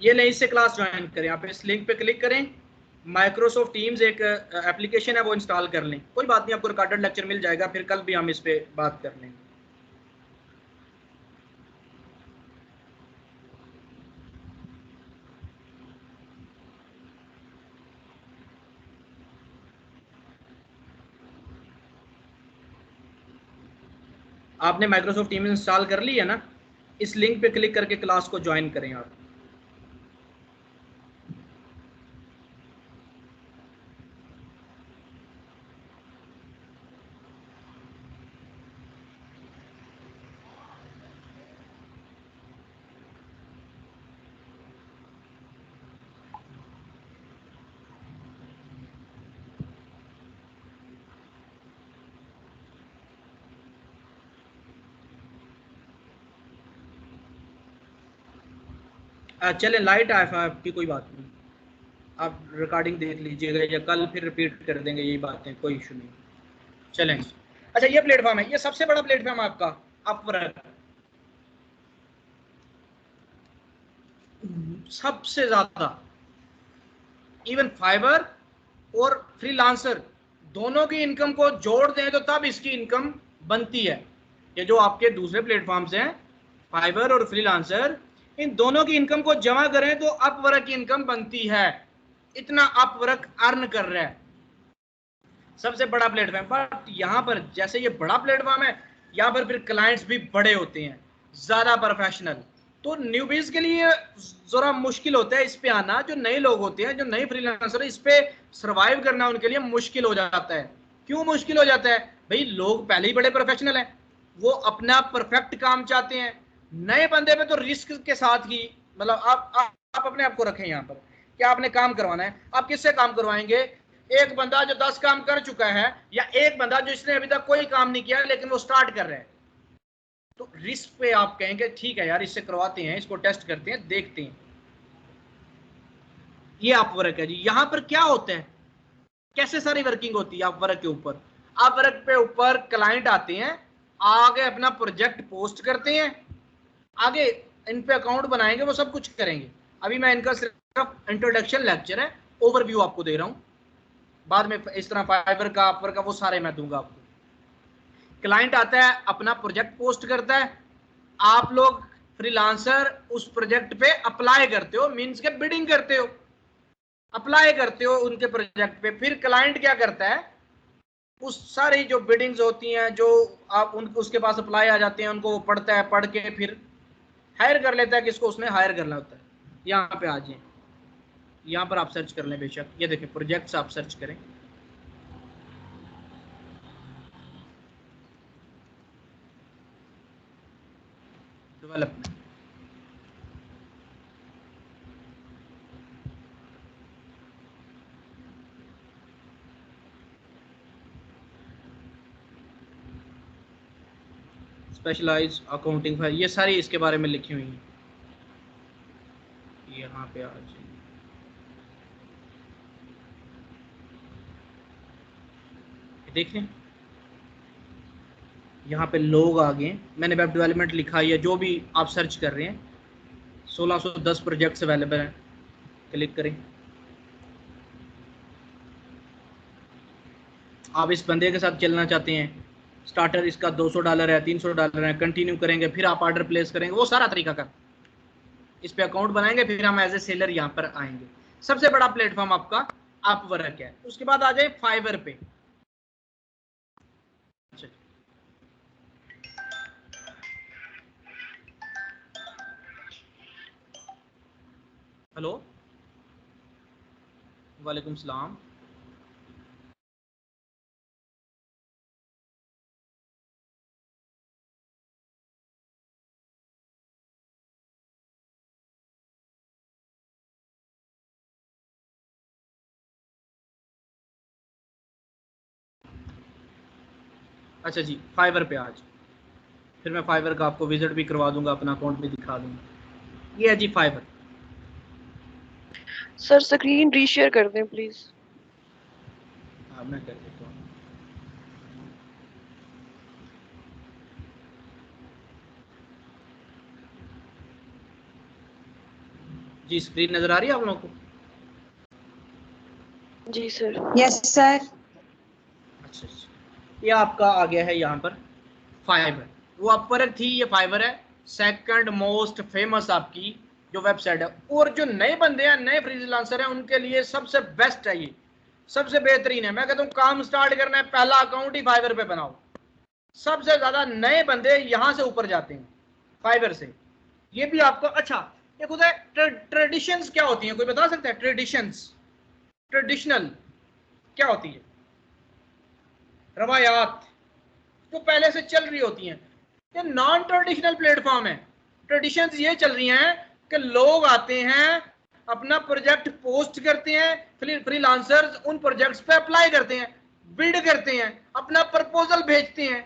ये नहीं, इससे क्लास ज्वाइन करें। आप इस लिंक पे क्लिक करें, माइक्रोसॉफ्ट टीम्स एक एप्लीकेशन है, वो इंस्टॉल कर लें। कोई बात नहीं, आपको रिकॉर्डेड लेक्चर मिल जाएगा, फिर कल भी हम इस पे बात कर लेंगे। आपने माइक्रोसॉफ्ट टीम्स इंस्टॉल कर ली है ना? इस लिंक पे क्लिक करके क्लास को ज्वाइन करें आप। चलें, लाइट आए आपकी, कोई बात नहीं, आप रिकॉर्डिंग देख लीजिएगा या कल फिर रिपीट कर देंगे यही बातें, कोई इशू नहीं। चलें। अच्छा, ये प्लेटफॉर्म है, ये सबसे बड़ा प्लेटफॉर्म आपका अपवर्क। सबसे ज्यादा इवन फाइबर और फ्रीलांसर दोनों की इनकम को जोड़ दें तो तब इसकी इनकम बनती है। ये जो आपके दूसरे प्लेटफॉर्म्स हैं फाइवर और फ्रीलांसर, इन दोनों की इनकम को जमा करें तो अपवर्क की इनकम बनती है। इतना अपवर्क अर्न कर रहा है, सबसे बड़ा प्लेटफॉर्म। बट यहाँ पर जैसे ये बड़ा प्लेटफॉर्म है, यहाँ पर फिर क्लाइंट्स भी बड़े होते हैं, ज्यादा प्रोफेशनल। तो न्यूबीज के लिए जरा मुश्किल होता है इस पे आना। जो नए लोग होते हैं, जो नए फ्रीलांसर, इस पे सर्वाइव करना उनके लिए मुश्किल हो जाता है। क्यों मुश्किल हो जाता है भाई? लोग पहले ही बड़े प्रोफेशनल हैं, वो अपना परफेक्ट काम चाहते हैं। नए बंदे पे तो रिस्क के साथ ही, मतलब आप अपने आप को रखें यहाँ पर कि आपने काम करवाना है। आप किससे काम करवाएंगे? एक बंदा जो 10 काम कर चुका है, या एक बंदा जो इसने अभी तक कोई काम नहीं किया लेकिन वो स्टार्ट कर रहा है। तो रिस्क पे आप कहेंगे ठीक है यार, इससे करवाते हैं, इसको टेस्ट करते हैं, देखते हैं। ये अपवर्क है जी। यहां पर क्या होता है, कैसे सारी वर्किंग होती है अपवर्क के ऊपर? अपवर्क पे ऊपर क्लाइंट आते हैं, आगे अपना प्रोजेक्ट पोस्ट करते हैं, आगे इन पे अकाउंट बनाएंगे, वो सब कुछ करेंगे। अभी मैं इनका सिर्फ इंट्रोडक्शन लेक्चर है, ओवरव्यू आपको दे रहा हूं। बाद में इस तरह फाइबर का, अपवर्क का, वो सारे मैं दूंगा आपको। क्लाइंट आता है, अपना प्रोजेक्ट पोस्ट करता है, आप लोग फ्रीलांसर उस प्रोजेक्ट पे अप्लाई करते हो, मींस के बिडिंग करते हो, अप्लाई करते हो उनके प्रोजेक्ट पे। फिर क्लाइंट क्या करता है, उस सारी जो बिडिंग्स होती हैं, जो आप उसके पास अप्लाई आ जाते हैं, उनको वो पढ़ता है, पढ़ के फिर हायर कर लेता है किसको उसने हायर करना होता है। यहाँ पे आ जाए, यहाँ पर आप सर्च कर लें बेशक, ये देखिए प्रोजेक्ट्स आप सर्च करें। डेवलपमेंट, स्पेशलाइज अकाउंटिंग फाइल, ये सारी इसके बारे में लिखी हुई है। यहाँ पे आ जाइए, देखें यहाँ पे लोग आ गए। मैंने वेब डेवलपमेंट लिखा है, जो भी आप सर्च कर रहे हैं, 1610 प्रोजेक्ट्स अवेलेबल हैं। क्लिक करें। आप इस बंदे के साथ चलना चाहते हैं, स्टार्टर इसका $200 है, $300 है, कंटिन्यू करेंगे, फिर आप ऑर्डर प्लेस करेंगे, वो सारा तरीका का इस पे अकाउंट बनाएंगे, फिर हम एज ए सेलर यहाँ पर आएंगे। सबसे बड़ा प्लेटफॉर्म आपका अपवर्क है। उसके बाद आ जाए फाइवर पे। अच्छा, हेलो, वालेकुम सलाम। अच्छा जी, फाइवर पे आज फिर मैं फाइवर का आपको विजिट भी करवा दूंगा, अपना अकाउंट भी दिखा दूंगा। ये है जी फाइवर। सर स्क्रीन रीशेयर कर दें प्लीज। हाँ मैं कर देता हूँ। जी स्क्रीन नजर आ रही है आप लोगों को? जी सर। Yes sir. अच्छा, ये आपका आ गया है यहाँ पर फाइवर। वो अपवर्क थी, ये फाइवर है। सेकंड मोस्ट फेमस आपकी जो वेबसाइट है। और जो नए बंदे हैं, नए फ्रीलांसर हैं, उनके लिए सबसे बेस्ट है ये, सबसे बेहतरीन है। मैं कहता हूँ काम स्टार्ट करना है, पहला अकाउंट ही फाइवर पे बनाओ। सबसे ज्यादा नए बंदे यहाँ से ऊपर जाते हैं, फाइवर से। ये भी आपको अच्छा, एक होता है ट्रेडिशंस, क्या होती है कोई बता सकता है? ट्रेडिशंस, ट्रेडिशनल क्या होती है? रवायात जो पहले से चल रही होती हैं। ये नॉन ट्रेडिशनल प्लेटफॉर्म है। ट्रेडिशंस ये चल रही हैं कि लोग आते हैं, अपना प्रोजेक्ट पोस्ट करते हैं, फ्रीलांसर्स उन प्रोजेक्ट्स पे अप्लाई करते हैं, बिल्ड करते हैं, अपना प्रपोजल भेजते हैं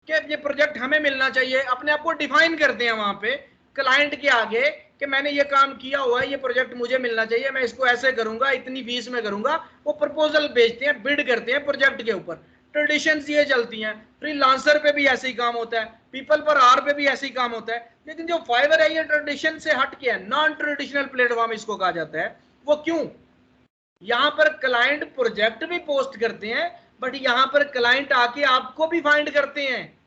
कि ये प्रोजेक्ट हमें मिलना चाहिए, अपने आप को डिफाइन करते हैं वहां पे क्लाइंट के आगे कि मैंने ये काम किया हुआ है, ये प्रोजेक्ट मुझे मिलना चाहिए, मैं इसको ऐसे करूंगा, इतनी फीस में करूंगा। वो प्रपोजल भेजते हैं, बिड करते हैं प्रोजेक्ट के ऊपर। ट्रेडिशंस ये चलती हैं। फ्रीलांसर पे भी ऐसे ही काम होता है, पीपल पर आर पे भी ऐसे ही काम होता है। लेकिन जो फाइवर है, ये ट्रेडिशन से हट के है, नॉन ट्रेडिशनल प्लेटफॉर्म इसको कहा जाता है। वो क्यों? यहाँ पर क्लाइंट प्रोजेक्ट भी पोस्ट करते हैं, बट यहाँ पर क्लाइंट आके आपको भी फाइंड करते हैं।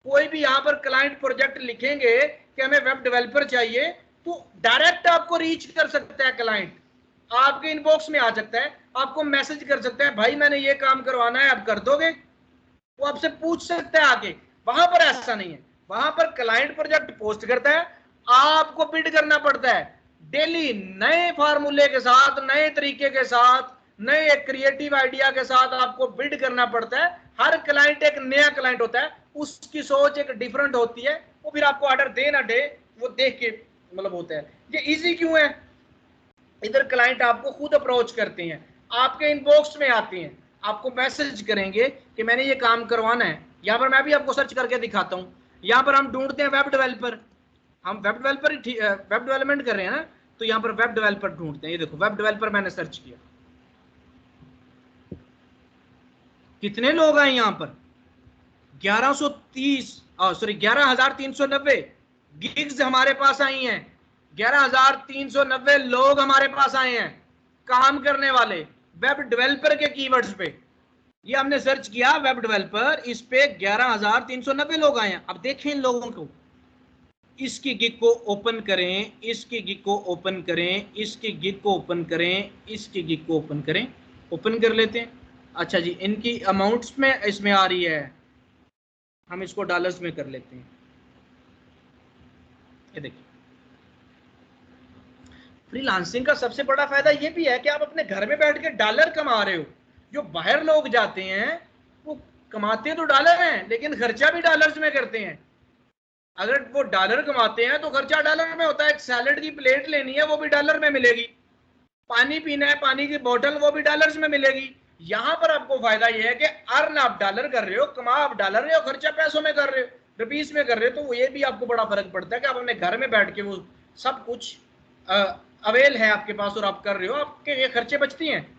कोई भी यहाँ पर क्लाइंट प्रोजेक्ट लिखेंगे कि हमें वेब डेवलपर चाहिए, तो डायरेक्ट आपको रीच कर सकता है क्लाइंट, आपके इनबॉक्स में आ सकता है, आपको मैसेज कर सकता है, भाई मैंने ये काम करवाना है, आप कर दोगे? वो आपसे पूछ सकता है आके। वहां पर ऐसा नहीं है, वहां पर क्लाइंट प्रोजेक्ट पोस्ट करता है, आपको बिड करना पड़ता है डेली नए फार्मूले के साथ, नए तरीके के साथ, नए क्रिएटिव आइडिया के साथ आपको बिड करना पड़ता है। हर क्लाइंट एक नया क्लाइंट होता है, उसकी सोच एक डिफरेंट होती है, वो फिर आपको ऑर्डर दे ना दे वो देख के मतलब होता है। ये इजी क्यों है? इधर क्लाइंट आपको खुद अप्रोच करते हैं, आपके इनबॉक्स में आते हैं, आपको मैसेज करेंगे कि मैंने ये काम करवाना है। यहाँ पर मैं भी आपको सर्च करके दिखाता हूँ। यहाँ पर हम ढूंढते हैं वेब डेवलपर, हम वेब डेवलपर वेब डेवलपमेंट कर रहे हैं ना, तो यहाँ पर वेब डेवलपर ढूंढते हैं। ये देखो वेब डेवलपर मैंने सर्च किया, कितने लोग आए यहाँ पर? 11,390 गिग्स हमारे पास आई हैं। 11,390 लोग हमारे पास आए हैं काम करने वाले वेब डेवलपर के कीवर्ड्स पे। ये हमने सर्च किया वेब डेवलपर, इस पे 11,390 लोग आए हैं। अब देखें इन लोगों को, इसकी गिग को ओपन करें, इसकी गिग को ओपन करें, इसकी गिग को ओपन करें, इसकी गिग को ओपन करें, ओपन कर लेते हैं। अच्छा जी, इनकी अमाउंट्स में इसमें आ रही है, हम इसको डॉलर्स में कर लेते हैं। ये देखिए, फ्रीलांसिंग का सबसे बड़ा फायदा ये भी है कि आप अपने घर में बैठ के डॉलर कमा रहे हो। जो बाहर लोग जाते हैं वो कमाते तो डॉलर हैं, लेकिन खर्चा भी डॉलर्स में करते हैं। अगर वो डॉलर कमाते हैं तो खर्चा डॉलर में होता है। एक सैलड की प्लेट लेनी है वो भी डॉलर में मिलेगी, पानी पीना है पानी की बोतल वो भी डॉलर्स में मिलेगी। यहां पर आपको फायदा ये है कि अर्न आप डॉलर कर रहे हो, कमा आप डॉलर रहे हो, खर्चा पैसों में कर रहे हो, रुपीस में कर रहे हो। तो ये भी आपको बड़ा फर्क पड़ता है कि आप अपने घर में बैठ के वो सब कुछ अवेल है आपके पास और आप कर रहे हो, आपके ये खर्चे बचती हैं।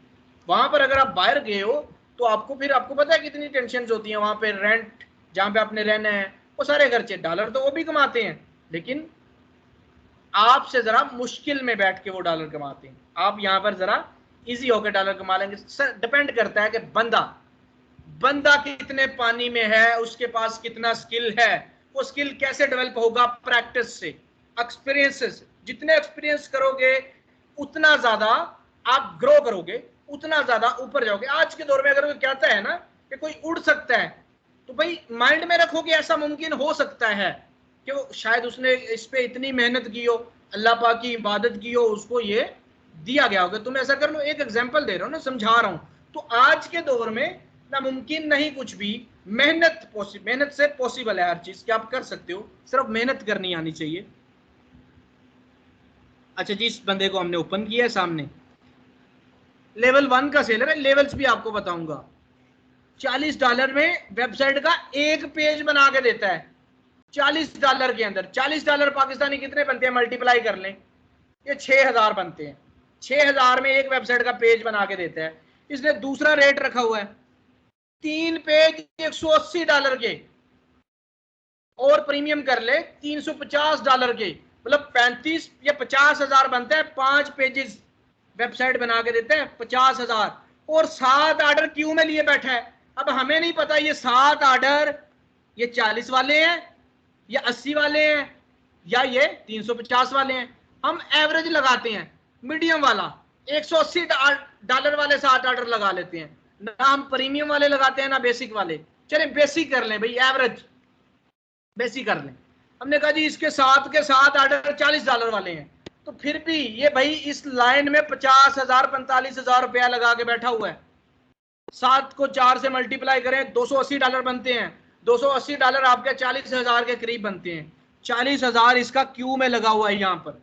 वहां पर अगर आप बाहर गए हो तो आपको फिर आपको पता है कितनी टेंशन होती है। वहां पे रेंट जहां पे आपने रहना है वो सारे खर्चे, डॉलर तो वो भी कमाते हैं, लेकिन आपसे जरा मुश्किल में बैठ के वो डॉलर कमाते हैं। आप यहाँ पर जरा इजी होकर डॉलर कमा लेंगे। सर डिपेंड करता है कि बंदा कितने पानी में है, उसके पास कितना स्किल है, वो स्किल कैसे डेवलप होगा, प्रैक्टिस से, एक्सपीरियंस से। जितने एक्सपीरियंस करोगे उतना ज्यादा आप ग्रो करोगे, उतना ज्यादा ऊपर जाओगे। आज के दौर में अगर कोई कहता है ना कि कोई उड़ सकता है, तो भाई माइंड में रखो कि ऐसा मुमकिन हो सकता है कि वो शायद उसने इस पे इतनी मेहनत की हो, अल्लाह पाक की इबादत की हो, उसको ये दिया गया होगा। तुम ऐसा कर लो, एक एग्जांपल दे रहा हूँ ना, समझा रहा हूँ। तो आज के दौर में नामुमकिन नहीं कुछ भी, मेहनत से पॉसिबल है हर चीज कि आप कर सकते हो, सिर्फ मेहनत करनी आनी चाहिए। अच्छा जी, इस बंदे को हमने ओपन किया है सामने, लेवल 1 का सेलर है। लेवल्स भी आपको बताऊंगा। $40 में वेबसाइट का एक पेज बना के देता है। $40 के अंदर, $40 पाकिस्तानी कितने बनते हैं, मल्टीप्लाई कर लें, ये 6,000 बनते हैं। 6,000 में एक वेबसाइट का पेज बना के देता है। इसने दूसरा रेट रखा हुआ है 3 पेज $180 के, और प्रीमियम कर ले $350 के, मतलब 35 या 50,000 बनता है। 5 पेजेस वेबसाइट बना के देते हैं, 50,000, और 7 ऑर्डर क्यू में लिए बैठा है। अब हमें नहीं पता ये 7 ऑर्डर ये 40 वाले हैं या 80 वाले हैं या ये 350 वाले हैं। हम एवरेज लगाते हैं, मीडियम वाला $180 वाले 7 ऑर्डर लगा लेते हैं। ना हम प्रीमियम वाले लगाते हैं ना बेसिक वाले। चले बेसिक कर लें भाई, एवरेज बेसिक कर लें। हमने कहा जी इसके 7 ऑर्डर $40 वाले हैं, तो फिर भी ये भाई इस लाइन में 50,000 45,000 रुपया लगा के बैठा हुआ है। 7 को 4 से मल्टीप्लाई करें, $280 बनते हैं। $280 आपके 40,000 के करीब बनते हैं। 40,000 इसका क्यू में लगा हुआ है। यहाँ पर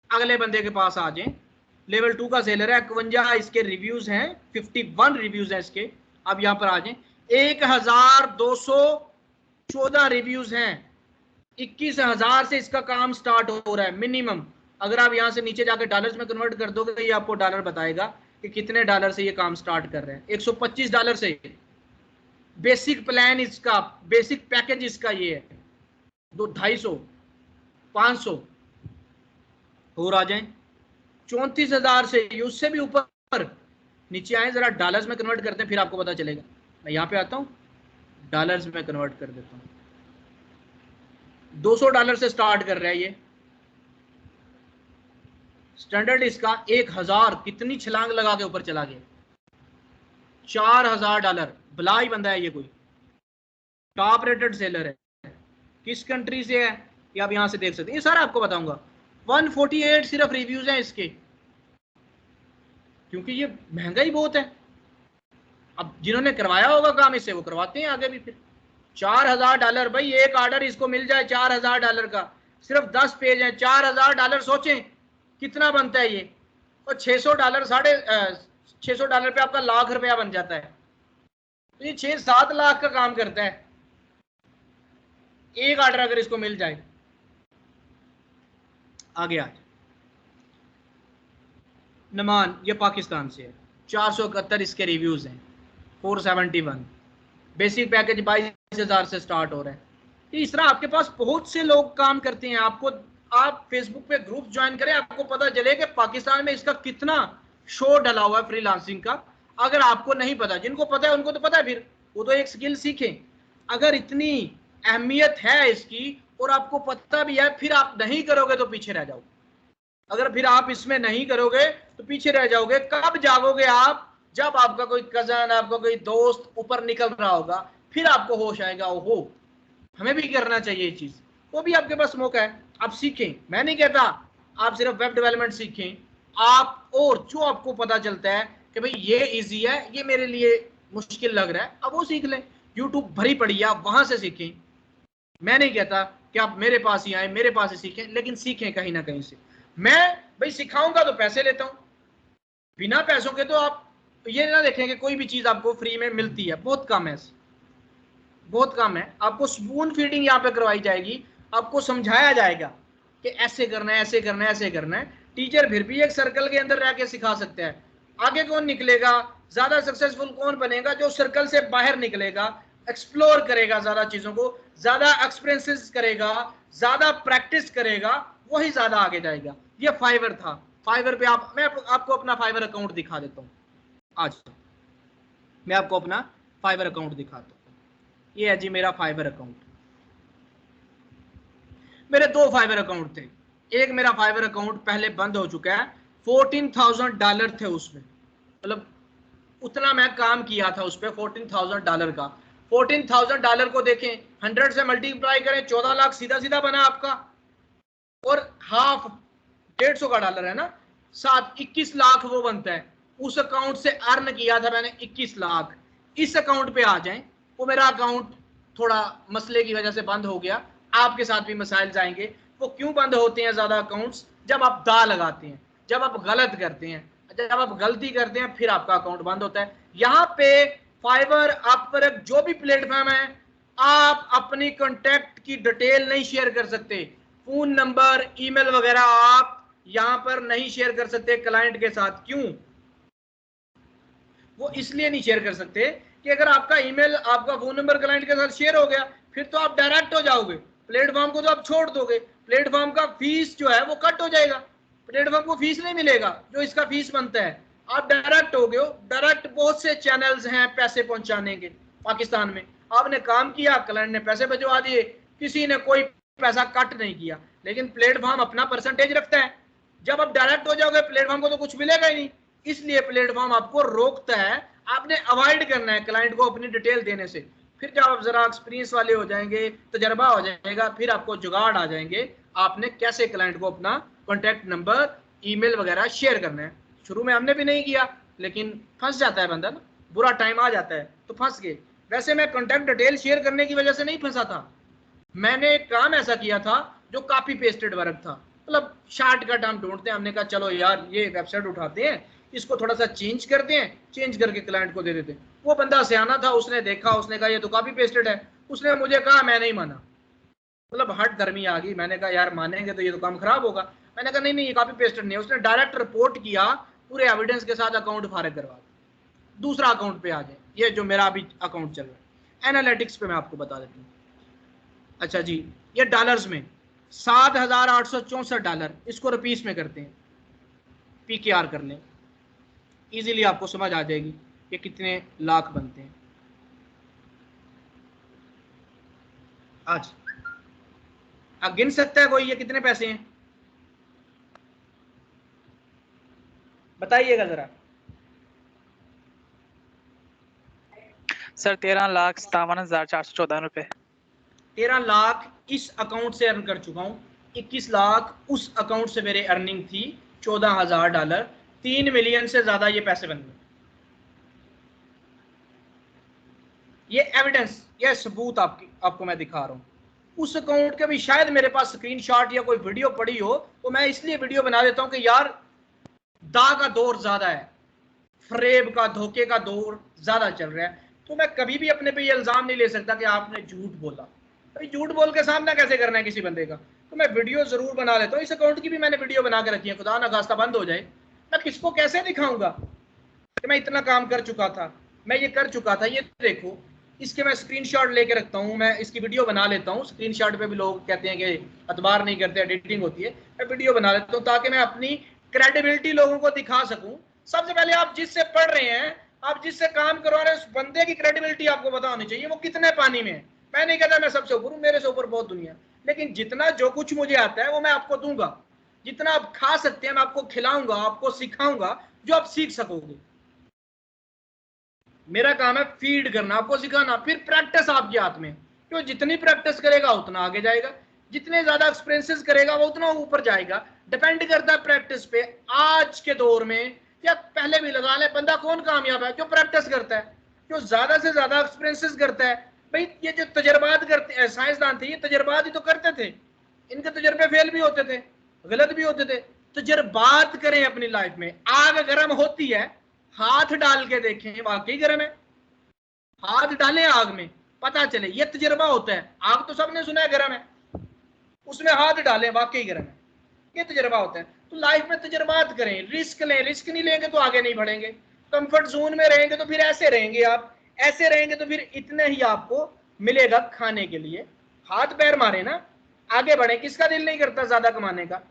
अगले बंदे के पास आ जाए, लेवल 2 का सेलर है, 51 इसके रिव्यूज हैं, 51 रिव्यूज हैं इसके। अब यहाँ पर आ जाए, 1,214 रिव्यूज हैं, 21,000 से इसका काम स्टार्ट हो रहा है मिनिमम। अगर आप यहाँ से नीचे जाकर डॉलर्स में कन्वर्ट कर दोगे तो ये आपको डॉलर बताएगा कि कितने डॉलर से ये काम स्टार्ट कर रहे हैं। $125 से बेसिक प्लान इसका, बेसिक पैकेज इसका ये है। 250, 500 और आ जाए 34,000 से, उससे भी ऊपर नीचे आए जरा, डॉलर्स में कन्वर्ट करते हैं, फिर आपको पता चलेगा। मैं यहाँ पे आता हूँ, डॉलर्स में कन्वर्ट कर देता हूँ। $200 से स्टार्ट कर रहा है ये स्टैंडर्ड, इसका 1000 कितनी छलांग लगा के ऊपर चला गया। $4000 बलाई बंदा है ये, कोई टॉप रेटेड सेलर है। किस कंट्री से है ये आप यहां से देख सकते हैं, ये सारा आपको बताऊंगा। 148 सिर्फ रिव्यूज हैं इसके, क्योंकि ये महंगा ही बहुत है। अब जिन्होंने करवाया होगा काम इससे वो करवाते हैं आगे भी। फिर $4000 भाई, एक ऑर्डर इसको मिल जाए $4000 का, सिर्फ 10 पेज हैं, $4000 सोचें कितना बनता है ये। और $600 $600 पे आपका ₹1,00,000 बन जाता है। तो ये 6-7 लाख का काम करता है एक ऑर्डर अगर इसको मिल जाए। आगे आज नमान, ये पाकिस्तान से है, 471 इसके रिव्यूज हैं, 471 बेसिक पैकेज 22,000 से स्टार्ट हो रहा है। इस तरह आपके पास बहुत से लोग काम करते हैं। आप फेसबुक पे ग्रुप ज्वाइन करें, आपको पता चले कि पाकिस्तान में इसका कितना शो डला हुआ है फ्रीलांसिंग का। अगर आपको नहीं पता, जिनको पता है उनको तो पता है, फिर वो तो एक स्किल सीखें। अगर इतनी अहमियत है इसकी और आपको पता भी है, फिर आप नहीं करोगे तो पीछे रह जाओगे। अगर फिर आप इसमें नहीं करोगे तो पीछे रह जाओगे। कब जागोगे आप? जब आपका कोई कजन, आपका कोई दोस्त ऊपर निकल रहा होगा, फिर आपको होश आएगा, ओहो हमें भी करना चाहिए ये चीज। वो भी आपके पास मौका है, आप सीखें। मैं नहीं कहता आप सिर्फ वेब डेवलपमेंट सीखें, आप और जो आपको पता चलता है कि भाई ये इजी है, ये मेरे लिए मुश्किल लग रहा है, अब वो सीख लें। यूट्यूब भरी पड़ी है, आप वहां से सीखें। मैं नहीं कहता कि आप मेरे पास ही आए, मेरे पास ही सीखें, लेकिन सीखें कहीं ना कहीं से। मैं भाई सिखाऊंगा तो पैसे लेता हूं, बिना पैसों के तो आप ये ना देखें कि कोई भी चीज आपको फ्री में मिलती है, बहुत कम है, बहुत कम है। आपको स्पून फीडिंग यहाँ पे करवाई जाएगी, आपको समझाया जाएगा कि ऐसे करना है, ऐसे करना है, ऐसे करना है। टीचर फिर भी एक सर्कल के अंदर रह के सिखा सकते हैं। आगे कौन निकलेगा, ज्यादा सक्सेसफुल कौन बनेगा? जो सर्कल से बाहर निकलेगा, एक्सप्लोर करेगा ज्यादा चीजों को, ज्यादा एक्सपीरियंसेस करेगा, ज्यादा प्रैक्टिस करेगा, वही ज्यादा आगे जाएगा। ये फाइवर था। फाइवर पे मैं आपको अपना फाइवर अकाउंट दिखा देता हूँ। आज मैं आपको अपना फाइवर अकाउंट दिखाता हूँ। ये है जी मेरा फाइवर अकाउंट। मेरे 2 फाइवर अकाउंट थे। एक मेरा फाइवर अकाउंट पहले बंद हो चुका है, $14,000 थे उसमें, मतलब उतना मैं काम किया था उस पर, $14,000 का। $14,000 को देखें, 100 से मल्टीप्लाई करें, 14 लाख सीधा सीधा बना आपका। और हाफ $150 है ना, 21 लाख वो बनता है। उस अकाउंट से अर्न किया था मैंने 21 लाख। इस अकाउंट पे आ जाएं, वो मेरा अकाउंट थोड़ा मसले की वजह से बंद हो गया। आपके साथ भी मसाइल आएंगे। वो क्यों बंद होते हैं ज्यादा अकाउंट्स? जब आप दा लगाते हैं, जब आप गलत करते हैं, जब आप गलती करते हैं, फिर आपका अकाउंट बंद होता है। यहाँ पे फाइवर, अपवर्क, जो भी प्लेटफॉर्म है, आप अपनी कॉन्टेक्ट की डिटेल नहीं शेयर कर सकते। फोन नंबर, ईमेल वगैरह आप यहाँ पर नहीं शेयर कर सकते क्लाइंट के साथ। क्यों? वो इसलिए नहीं शेयर कर सकते कि अगर आपका ईमेल, आपका फोन नंबर क्लाइंट के साथ शेयर हो गया, फिर तो आप डायरेक्ट हो जाओगे, प्लेटफॉर्म को तो आप छोड़ दोगे, प्लेटफॉर्म का फीस जो है वो कट हो जाएगा, प्लेटफॉर्म को फीस नहीं मिलेगा जो इसका फीस बनता है। आप डायरेक्ट हो गए हो। डायरेक्ट बहुत से चैनल्स हैं पैसे पहुंचाने के पाकिस्तान में। आपने काम किया, क्लाइंट ने पैसे भिजवा दिए, किसी ने कोई पैसा कट नहीं किया, लेकिन प्लेटफॉर्म अपना परसेंटेज रखता है। जब आप डायरेक्ट हो जाओगे, प्लेटफॉर्म को तो कुछ मिलेगा ही नहीं, इसलिए प्लेटफॉर्म आपको रोकता है। आपने अवॉइड करना है क्लाइंट को अपनी डिटेल देने से। फिर जब आप जरा एक्सपीरियंस वाले हो जाएंगे, तजर्बा हो जाएगा, फिर आपको जुगाड़ आ जाएंगे आपने कैसे क्लाइंट को अपना कॉन्टैक्ट नंबर, ईमेल वगैरह शेयर करना है। शुरू में हमने भी नहीं किया, लेकिन फंस जाता है बंदा ना, बुरा टाइम आ जाता है तो फंस गए। वैसे मैं कॉन्टैक्ट डिटेल शेयर करने की वजह से नहीं फंसा था, मैंने काम ऐसा किया था जो कॉपी पेस्टेड वर्क था, मतलब शॉर्टकट हम ढूंढते हैं। हमने कहा चलो यार ये वेबसाइट उठाते हैं, इसको थोड़ा सा चेंज करते हैं, चेंज करके क्लाइंट को दे देते हैं। वो बंदा सियाना था, उसने देखा, उसने कहा ये तो कॉपी पेस्टेड है। उसने मुझे कहा, मैं नहीं माना, मतलब हट धर्मी आ गई। मैंने कहा यार मानेंगे तो ये तो काम खराब होगा। मैंने कहा नहीं ये कॉपी पेस्टेड नहीं है। उसने डायरेक्ट रिपोर्ट किया, पूरे एविडेंस के साथ अकाउंट फारिग करवा। दूसरा अकाउंट पे आ जाए, ये जो मेरा अभी अकाउंट चल रहा है एनालिटिक्स पे, मैं आपको बता देता हूँ। अच्छा जी, ये डॉलर्स में $7,864, इसको रुपीस में करते हैं, PKR कर लें। इजीली आपको समझ आ जाएगी कि कितने लाख बनते हैं। आज आप गिन सकता है कोई ये कितने पैसे हैं? बताइएगा जरा। सर 13,57,414 रुपए। 13 लाख इस अकाउंट से अर्न कर चुका हूं, 21 लाख उस अकाउंट से मेरे अर्निंग थी, $14,000। 3 मिलियन से ज्यादा ये पैसे बन गए। ये एविडेंस, ये सबूत आपको मैं दिखा रहा हूं। उस अकाउंट के भी शायद मेरे पास स्क्रीनशॉट या कोई वीडियो पड़ी हो, तो मैं इसलिए वीडियो बना देता हूं कि यार दा का दौर ज्यादा है, फ्रेब का, धोखे का दौर ज्यादा चल रहा है। तो मैं कभी भी अपने पे ये इल्जाम नहीं ले सकता कि आपने झूठ बोला। भाई झूठ बोल के सामना कैसे करना है किसी बंदे का? तो मैं वीडियो जरूर बना लेता हूँ। इस अकाउंट की भी मैंने वीडियो बना के रखी है, खुदा ना खास्ता बंद हो जाए, मैं किसको कैसे दिखाऊंगा कि मैं इतना काम कर चुका था, मैं ये कर चुका था। ये देखो, इसके मैं स्क्रीनशॉट लेके रखता हूँ, मैं इसकी वीडियो बना लेता हूँ। स्क्रीनशॉट पे भी लोग कहते हैं कि अतबार नहीं करते, एडिटिंग होती है। मैं वीडियो बना लेता हूँ ताकि मैं अपनी क्रेडिबिलिटी लोगों को दिखा सकूं। सबसे पहले आप जिससे पढ़ रहे हैं, आप जिससे काम करवा रहे हैं, उस बंदे की क्रेडिबिलिटी आपको पता होनी चाहिए, वो कितने पानी में है। मैं नहीं कहता मैं सबसे ऊपर हूं, मेरे से ऊपर बहुत दुनिया, लेकिन जितना जो कुछ मुझे आता है वो मैं आपको दूंगा। जितना आप खा सकते हैं मैं आपको खिलाऊंगा, आपको सिखाऊंगा जो आप सीख सकोगे। मेरा काम है फीड करना, आपको सिखाना, फिर प्रैक्टिस आपके हाथ में। तो जितनी प्रैक्टिस करेगा उतना आगे जाएगा, जितने ज्यादा एक्सपीरियंसेस करेगा वो उतना ऊपर जाएगा। डिपेंड करता है प्रैक्टिस पे। आज के दौर में या पहले भी लगा ले, बंदा कौन कामयाब है? जो प्रैक्टिस करता है, जो ज्यादा से ज्यादा एक्सपीरियंसेस करता है। भाई ये जो तजर्बात करते हैं, साइंसदान थे, ये तजर्बात ही तो करते थे। इनके तजर्बे फेल भी होते थे, गलत भी होते थे। तजर्बात करें अपनी लाइफ में। आग गर्म होती है, हाथ डाल के देखें वाकई गर्म है। हाथ डालें आग में, पता चले, ये तजर्बा होता है। आग तो सबने सुना है गर्म है, उसमें हाथ डालें वाकई गर्म है, ये तजर्बा होता है। तो लाइफ में तजर्बात करें, रिस्क लें। रिस्क नहीं लेंगे तो आगे नहीं बढ़ेंगे। कंफर्ट जोन में रहेंगे तो फिर ऐसे रहेंगे, आप ऐसे रहेंगे तो फिर इतने ही आपको मिलेगा खाने के लिए। हाथ पैर मारे ना, आगे बढ़े। किसका दिल नहीं करता ज्यादा कमाने का?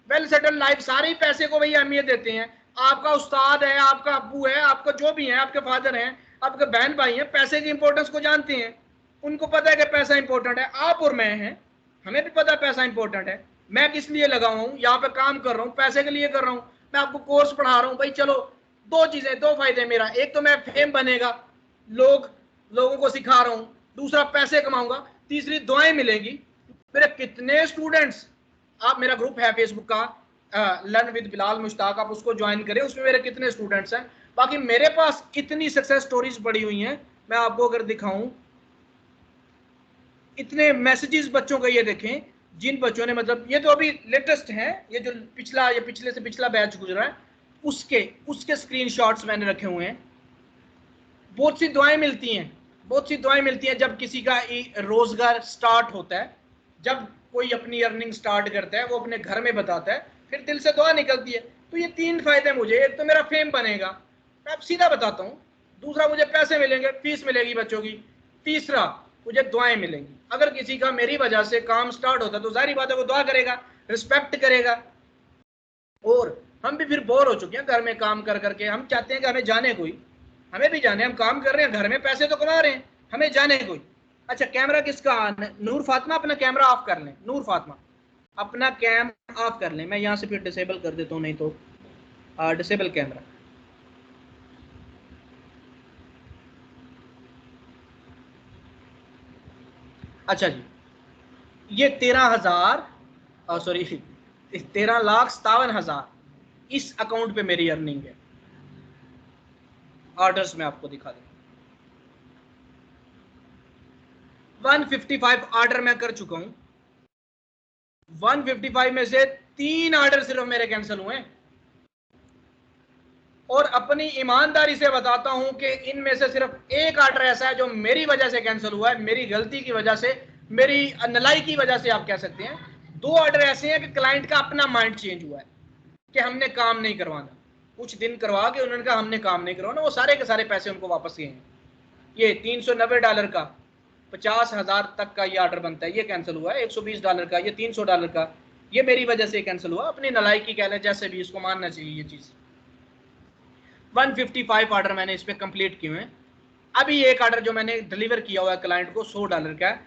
वेल सेटल लाइफ, सारे पैसे को वही अहमियत देते हैं। आपका उस्ताद है, आपका अब्बू है, आपका जो भी है, आपके फादर हैं, आपके बहन भाई हैं, पैसे की इंपॉर्टेंस को जानते हैं। उनको पता है कि पैसा इंपॉर्टेंट है। आप और मैं हैं, हमें भी पता है पैसा इंपॉर्टेंट है। मैं किस लिए लगा हूं, यहाँ पे काम कर रहा हूँ, पैसे के लिए कर रहा हूँ। मैं आपको कोर्स पढ़ा रहा हूँ। भाई चलो, दो चीजें, दो फायदे मेरा। एक तो मैं फेम बनेगा, लोगों को सिखा रहा हूँ। दूसरा पैसे कमाऊंगा। तीसरी दुआएं मिलेंगी। मेरे कितने स्टूडेंट्स, आप, मेरा ग्रुप है फेसबुक का, लर्न विद बिलाल मुश्ताक, आप उसको ज्वाइन करें। उसमें मेरे कितने स्टूडेंट्स हैं। बाकी मेरे पास इतनी सक्सेस स्टोरीज पड़ी हुई हैं, मैं आपको अगर दिखाऊं, इतने मैसेजेस बच्चों का। ये देखें, जिन बच्चों ने, मतलब ये तो अभी लेटेस्ट हैं, ये जो पिछले से पिछला बैच गुजरा है, उसके स्क्रीनशॉट्स मैंने रखे हुए हैं। बहुत सी दुआएं मिलती हैं, बहुत सी दुआएं मिलती हैं जब किसी का रोजगार स्टार्ट होता है। जब कोई अपनी अर्निंग स्टार्ट करता है, वो अपने घर में बताता है, फिर दिल से दुआ निकलती है। तो ये 3 फायदे मुझे। एक तो मेरा फेम बनेगा, मैं अब सीधा बताता हूँ। दूसरा, मुझे पैसे मिलेंगे, फीस मिलेगी बच्चों की। तीसरा, मुझे दुआएं मिलेंगी। अगर किसी का मेरी वजह से काम स्टार्ट होता तो जाहिर बात है वो दुआ करेगा, रिस्पेक्ट करेगा। और हम भी फिर बोर हो चुके हैं घर में काम कर करके। हम चाहते हैं कि हमें जाने कोई, हमें भी जाने। हम काम कर रहे हैं घर में, पैसे तो कमा रहे हैं, हमें जाने कोई। अच्छा, कैमरा किसका ऑन है? नूर फातिमा अपना कैमरा ऑफ कर लें। नूर फातिमा अपना कैम ऑफ कर लें। मैं यहाँ से फिर डिसेबल कर देता हूँ, नहीं तो डिसेबल कैमरा। अच्छा जी, ये 13,57,000 इस अकाउंट पे मेरी अर्निंग है। ऑर्डर्स में आपको दिखा दूं, 155 ऑर्डर मैं कर चुका हूं। 155 में से 3 ऑर्डर सिर्फ मेरे कैंसिल हुए हैं। और अपनी ईमानदारी से बताता हूं कि इनमें से सिर्फ एक ऑर्डर ऐसा है जो मेरी वजह से कैंसिल हुआ है, मेरी गलती की वजह से, मेरी नलाई की वजह से आप कह सकते हैं। 2 ऑर्डर ऐसे हैं कि क्लाइंट का अपना माइंड चेंज हुआ है कि हमने काम नहीं करवाना। कुछ दिन करवा के उन्होंने कहा हमने काम नहीं करवाना, वो सारे के सारे पैसे उनको वापस किए हैं। ये $390 का 50,000 तक का ये ऑर्डर बनता है, ये कैंसिल हुआ है। $120 का, ये $300 का, ये मेरी वजह से कैंसिल हुआ। अपनी नलायकी कह लें, जैसे भी इसको मानना चाहिए ये चीज। 155 ऑर्डर मैंने इस पे कंप्लीट किए हैं। अभी एक ऑर्डर जो मैंने डिलीवर किया हुआ है क्लाइंट को $100 का है।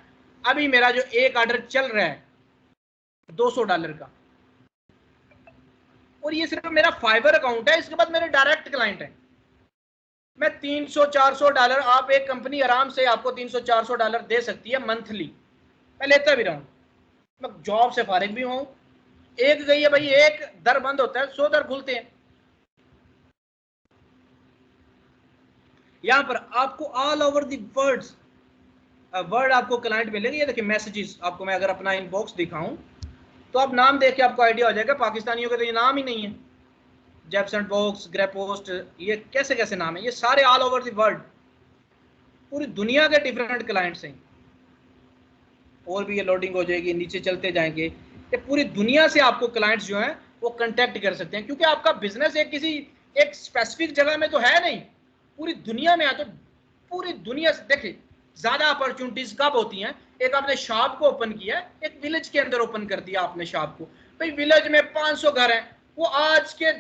अभी मेरा जो एक ऑर्डर चल रहा है $200 का, और ये सिर्फ मेरा फाइवर अकाउंट है। इसके बाद मेरे डायरेक्ट क्लाइंट है। मैं $300-400, आप एक कंपनी आराम से आपको $300-400 दे सकती है मंथली। मैं लेता भी रहा हूं, मैं जॉब से फारिग भी हूं। एक गई है भाई, एक दर बंद होता है 100 दर खुलते हैं। यहां पर आपको ऑल ओवर द वर्ड आपको क्लाइंट मिलेंगे। ये देखिए मैसेजेस, आपको मैं अगर अपना इनबॉक्स दिखाऊं तो आप नाम देख के आपको आइडिया हो जाएगा। पाकिस्तानियों के तो ये नाम ही नहीं है, जैपसेंट बॉक्स, ग्रेपोस्ट, ये कैसे कैसे नाम है। ये सारे ऑल ओवर द वर्ल्ड, पूरी दुनिया के डिफरेंट क्लाइंट्स हैं। और भी ये लोडिंग हो जाएगी, नीचे चलते जाएंगे। ये पूरी दुनिया से आपको क्लाइंट्स जो हैं वो कांटेक्ट कर सकते हैं, क्योंकि आपका बिजनेस एक स्पेसिफिक जगह में तो है नहीं, पूरी दुनिया में है। तो पूरी दुनिया से देखिए ज्यादा अपॉर्चुनिटीज कब होती हैं। एक आपने शॉप को ओपन किया, एक विलेज के अंदर ओपन कर दिया आपने शॉप को, भाई विलेज में 500 घर हैं, वो आज के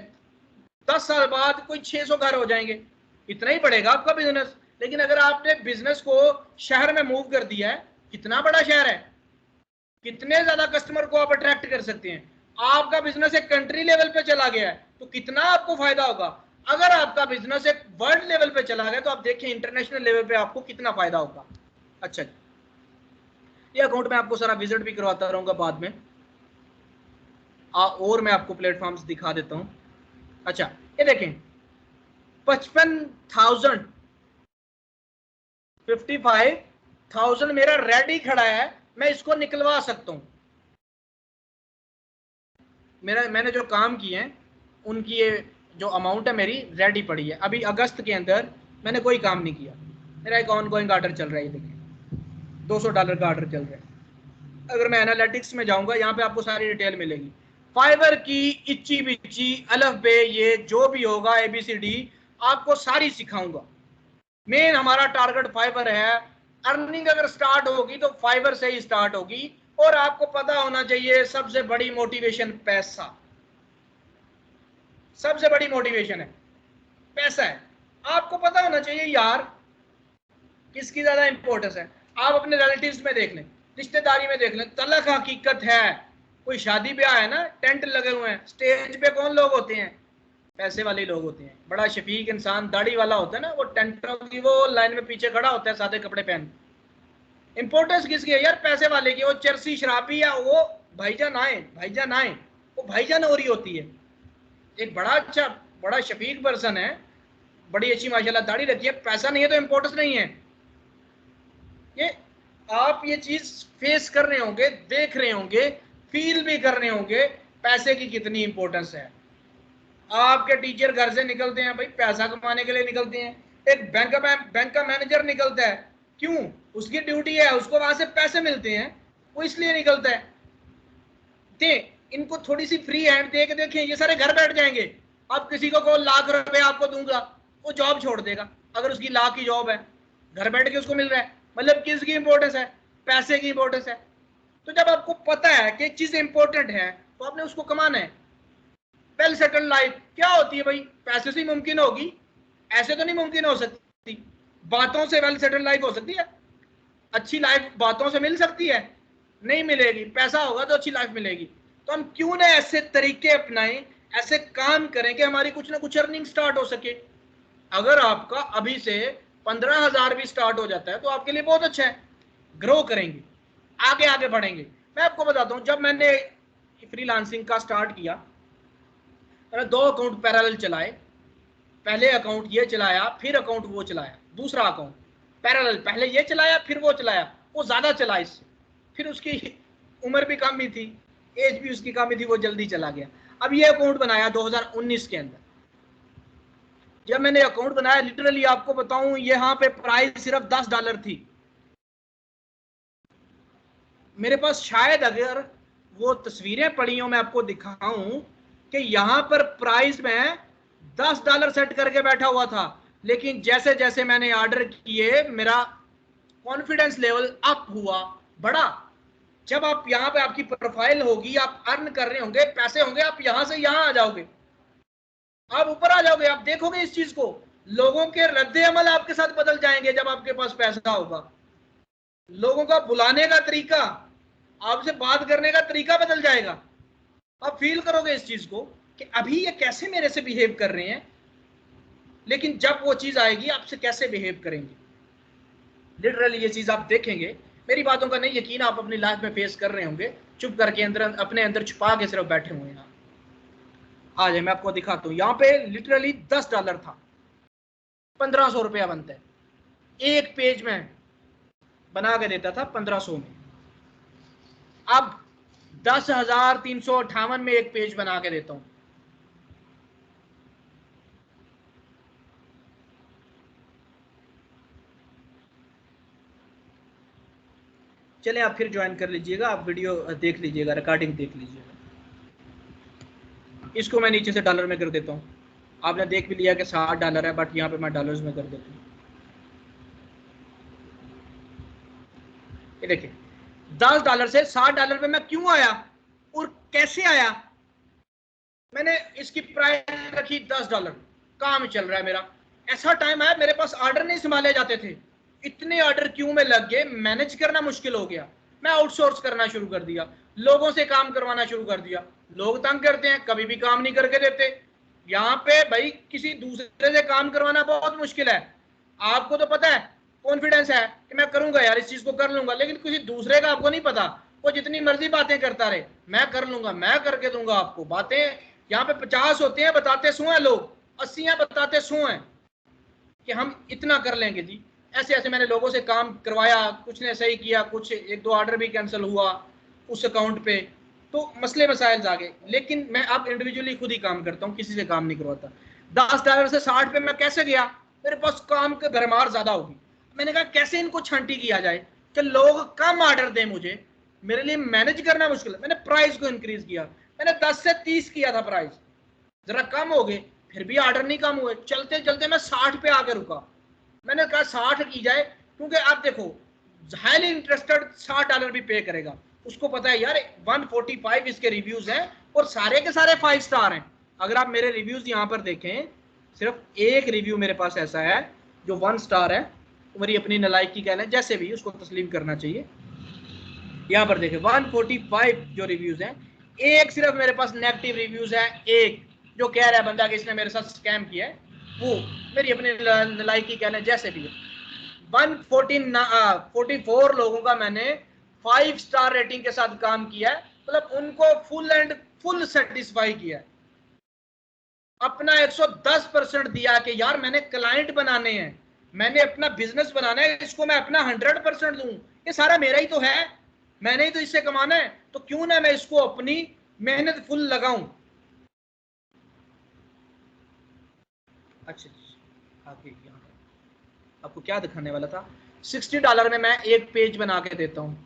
10 साल बाद कोई 600 घर हो जाएंगे, इतना ही बढ़ेगा आपका बिजनेस। लेकिन अगर आपने बिजनेस को शहर में मूव कर दिया है, कितना बड़ा शहर है, कितने ज्यादा कस्टमर को आप अट्रैक्ट कर सकते हैं। आपका बिजनेस एक कंट्री लेवल पे चला गया है तो कितना आपको फायदा होगा। अगर आपका बिजनेस एक वर्ल्ड लेवल पे चला गया तो आप देखिए इंटरनेशनल लेवल पे आपको कितना फायदा होगा। अच्छा, ये अकाउंट मैं आपको सारा विजिट भी करवाता रहूंगा बाद में, और मैं आपको प्लेटफॉर्म्स दिखा देता हूं। अच्छा, ये देखें 55,000 मेरा रेडी खड़ा है, मैं इसको निकलवा सकता हूं। मैंने जो काम किए हैं उनकी ये जो अमाउंट है मेरी रेडी पड़ी है। अभी अगस्त के अंदर मैंने कोई काम नहीं किया, मेरा एक ऑनगोइंग ऑर्डर चल रहा है। ये देखिए $200 का ऑर्डर चल रहा है। अगर मैं एनालिटिक्स में जाऊंगा, यहाँ पे आपको सारी डिटेल मिलेगी। फाइवर की इच्ची बिच्ची अलफ बे, ये जो भी होगा ABCD आपको सारी सिखाऊंगा। मेन हमारा टारगेट फाइवर है। अर्निंग अगर स्टार्ट होगी तो फाइवर से ही स्टार्ट होगी। और आपको पता होना चाहिए सबसे बड़ी मोटिवेशन पैसा, सबसे बड़ी मोटिवेशन है पैसा है। आपको पता होना चाहिए यार किसकी ज्यादा इंपॉर्टेंस है। आप अपने रिलेटिव्स में देख लें, रिश्तेदारी में देख लें, तलक हकीकत है। कोई शादी ब्याह है ना, टेंट लगे हुए हैं, स्टेज पे कौन लोग होते हैं, पैसे वाले लोग होते हैं। बड़ा शफीक इंसान दाढ़ी वाला होता है ना, वो टेंटों की वो लाइन में पीछे खड़ा होता है सादे कपड़े पहन। इंपॉर्टेंस किसकी है यार, पैसे वाले की। वो चरसी शराबी या वो भाईजान आए वो भाईजान हो रही होती है। एक बड़ा अच्छा बड़ा शफीक पर्सन है, बड़ी अच्छी माशाल्लाह दाढ़ी रहती है, पैसा नहीं है तो इंपॉर्टेंस नहीं है। ये आप ये चीज फेस कर रहे होंगे, देख रहे होंगे, फील भी कर रहे होंगे पैसे की कितनी इंपॉर्टेंस है। आपके टीचर घर से निकलते हैं भाई पैसा कमाने के लिए निकलते हैं। एक बैंक का मैनेजर निकलता है, क्यों, उसकी ड्यूटी है, उसको वहां से पैसे मिलते हैं, वो इसलिए निकलता है। इनको थोड़ी सी फ्री हैंड दे के देखें, ये सारे घर बैठ जाएंगे। अब किसी को 1,00,000 आपको दूंगा, वो जॉब छोड़ देगा। अगर उसकी लाख की जॉब है, घर बैठ के उसको मिल रहा है, मतलब किसकी इंपॉर्टेंस है, पैसे की इंपॉर्टेंस है। तो जब आपको पता है कि एक चीज इंपॉर्टेंट है तो आपने उसको कमाना है। वेल सेटल्ड लाइफ क्या होती है भाई, पैसे से ही मुमकिन होगी, ऐसे तो नहीं मुमकिन हो सकती। बातों से वेल सेटल्ड लाइफ हो सकती है? अच्छी लाइफ बातों से मिल सकती है? नहीं मिलेगी। पैसा होगा तो अच्छी लाइफ मिलेगी। तो हम क्यों ना ऐसे तरीके अपनाएं, ऐसे काम करें कि हमारी कुछ ना कुछ अर्निंग स्टार्ट हो सके। अगर आपका अभी से 15,000 भी स्टार्ट हो जाता है तो आपके लिए बहुत अच्छा है। ग्रो करेंगे, आगे आगे बढ़ेंगे। मैं आपको बताता हूं, जब मैंने फ्रीलांसिंग का स्टार्ट किया, मैंने 2 अकाउंट पैरेलल चलाए। पहले अकाउंट ये चलाया, फिर अकाउंट वो चलाया, दूसरा अकाउंट पैरेलल, पहले ये चलाया फिर वो चलाया, वो ज्यादा चला इससे। फिर उसकी उम्र भी कम ही थी, एज भी उसकी कम ही थी, वो जल्दी चला गया। अब ये अकाउंट बनाया 2019 के अंदर। जब मैंने अकाउंट बनाया, लिटरली आपको बताऊं, यहाँ पे प्राइस सिर्फ $10 थी। मेरे पास शायद अगर वो तस्वीरें पड़ी हो मैं आपको दिखाऊं कि यहाँ पर प्राइस में $10 सेट करके बैठा हुआ था। लेकिन जैसे जैसे मैंने ऑर्डर किए, मेरा कॉन्फिडेंस लेवल अप हुआ, बढ़ा। जब आप यहाँ पे आपकी प्रोफाइल होगी, आप अर्न कर रहे होंगे, पैसे होंगे, आप यहां से यहां आ जाओगे। आप ऊपर आ जाओगे, आप देखोगे इस चीज को, लोगों के रद्दे अमल आपके साथ बदल जाएंगे जब आपके पास पैसा होगा। लोगों का बुलाने का तरीका, आपसे बात करने का तरीका बदल जाएगा। आप फील करोगे इस चीज को कि अभी ये कैसे मेरे से बिहेव कर रहे हैं, लेकिन जब वो चीज आएगी आपसे कैसे बिहेव करेंगे, लिटरली ये चीज आप देखेंगे। मेरी बातों का नहीं यकीन, आप अपनी लाइफ में फेस कर रहे होंगे, चुप करके अंदर अपने अंदर छुपा के सिर्फ बैठे हुए हैं। आ जाए मैं आपको दिखाता हूँ। यहाँ पे लिटरली $10 था, 1500 रुपया बनता है। एक पेज में बना के देता था 1500 में, अब 10,358 में एक पेज बना के देता हूं। चलें आप फिर ज्वाइन कर लीजिएगा, आप वीडियो देख लीजिएगा, रिकॉर्डिंग देख लीजिएगा। इसको मैं नीचे से डॉलर में कर देता हूं। आपने देख भी लिया कि $60 है, बट यहाँ पे मैं डॉलर्स में कर देता हूँ। ये देखिए $10 से $60 पे मैं क्यों आया और कैसे आया। मैंने इसकी प्राइस रखी $10, काम चल रहा है मेरा। ऐसा टाइम आया मेरे पास ऑर्डर नहीं संभाले जाते थे, इतने ऑर्डर क्यों में लग गए, मैनेज करना मुश्किल हो गया। मैं आउटसोर्स करना शुरू कर दिया, लोगों से काम करवाना शुरू कर दिया। लोग तंग करते हैं, कभी भी काम नहीं करके देते। यहाँ पे भाई किसी दूसरे से काम करवाना बहुत मुश्किल है। आपको तो पता है, कॉन्फिडेंस है कि मैं करूंगा यार, इस चीज को कर लूंगा, लेकिन किसी दूसरे का आपको नहीं पता। वो जितनी मर्जी बातें करता रहे, मैं कर लूंगा, मैं करके दूंगा आपको। बातें यहाँ पे 50 होते हैं, बताते 100 हैं लोग, 80 हैं बताते 100 हैं कि हम इतना कर लेंगे जी। ऐसे ऐसे मैंने लोगों से काम करवाया, कुछ ने सही किया, कुछ 1-2 ऑर्डर भी कैंसिल हुआ उस अकाउंट पे, तो मसले मसाइल आ गए। लेकिन मैं अब इंडिविजुअली खुद ही काम करता हूँ, किसी से काम नहीं करवाता। $10 से 60 पे मैं कैसे गया, मेरे पास काम की भरमार ज्यादा होगी। मैंने कहा कैसे इनको छांटी किया जाए कि लोग कम ऑर्डर दें मुझे, मेरे लिए मैनेज करना मुश्किल है। मैंने प्राइस को इंक्रीज किया, मैंने 10 से 30 किया था प्राइस, जरा कम हो गए, फिर भी ऑर्डर नहीं कम हुए। चलते चलते मैं 60 पे आकर रुका। मैंने कहा 60 की जाए, क्योंकि आप देखो हाईली इंटरेस्टेड $60 भी पे करेगा। उसको पता है यार 145 इसके रिव्यूज हैं और सारे के सारे 5 स्टार हैं। अगर आप मेरे रिव्यूज यहाँ पर देखें, सिर्फ एक रिव्यू मेरे पास ऐसा है जो 1 स्टार है, मेरी अपनी नलायकी कहना है, जैसे भी उसको तस्लीम करना चाहिए। यहाँ पर देखें 145 जो रिव्यूज हैं, एक सिर्फ मेरे पास नेगेटिव रिव्यूज है, एक जो कह रहा है बंदा कि इसने मेरे साथ स्कैम किया है, वो मेरी अपनी नलायकी कहना है, जैसे भी। 144 लोगों का मैंने 5 स्टार रेटिंग के साथ काम किया है, मतलब उनको फुल एंड फुल सेटिस्फाई किया है। अपना 110% दिया कि यार मैंने क्लाइंट बनाने हैं, मैंने अपना बिजनेस बनाना है, इसको मैं अपना 100% दूं। ये सारा मेरा ही तो है, मैंने ही तो इससे कमाना है, तो क्यों ना मैं इसको अपनी मेहनत फुल लगाऊं। अच्छा आगे यहाँ आपको क्या दिखाने वाला था। $60 में मैं एक पेज बना के देता हूँ,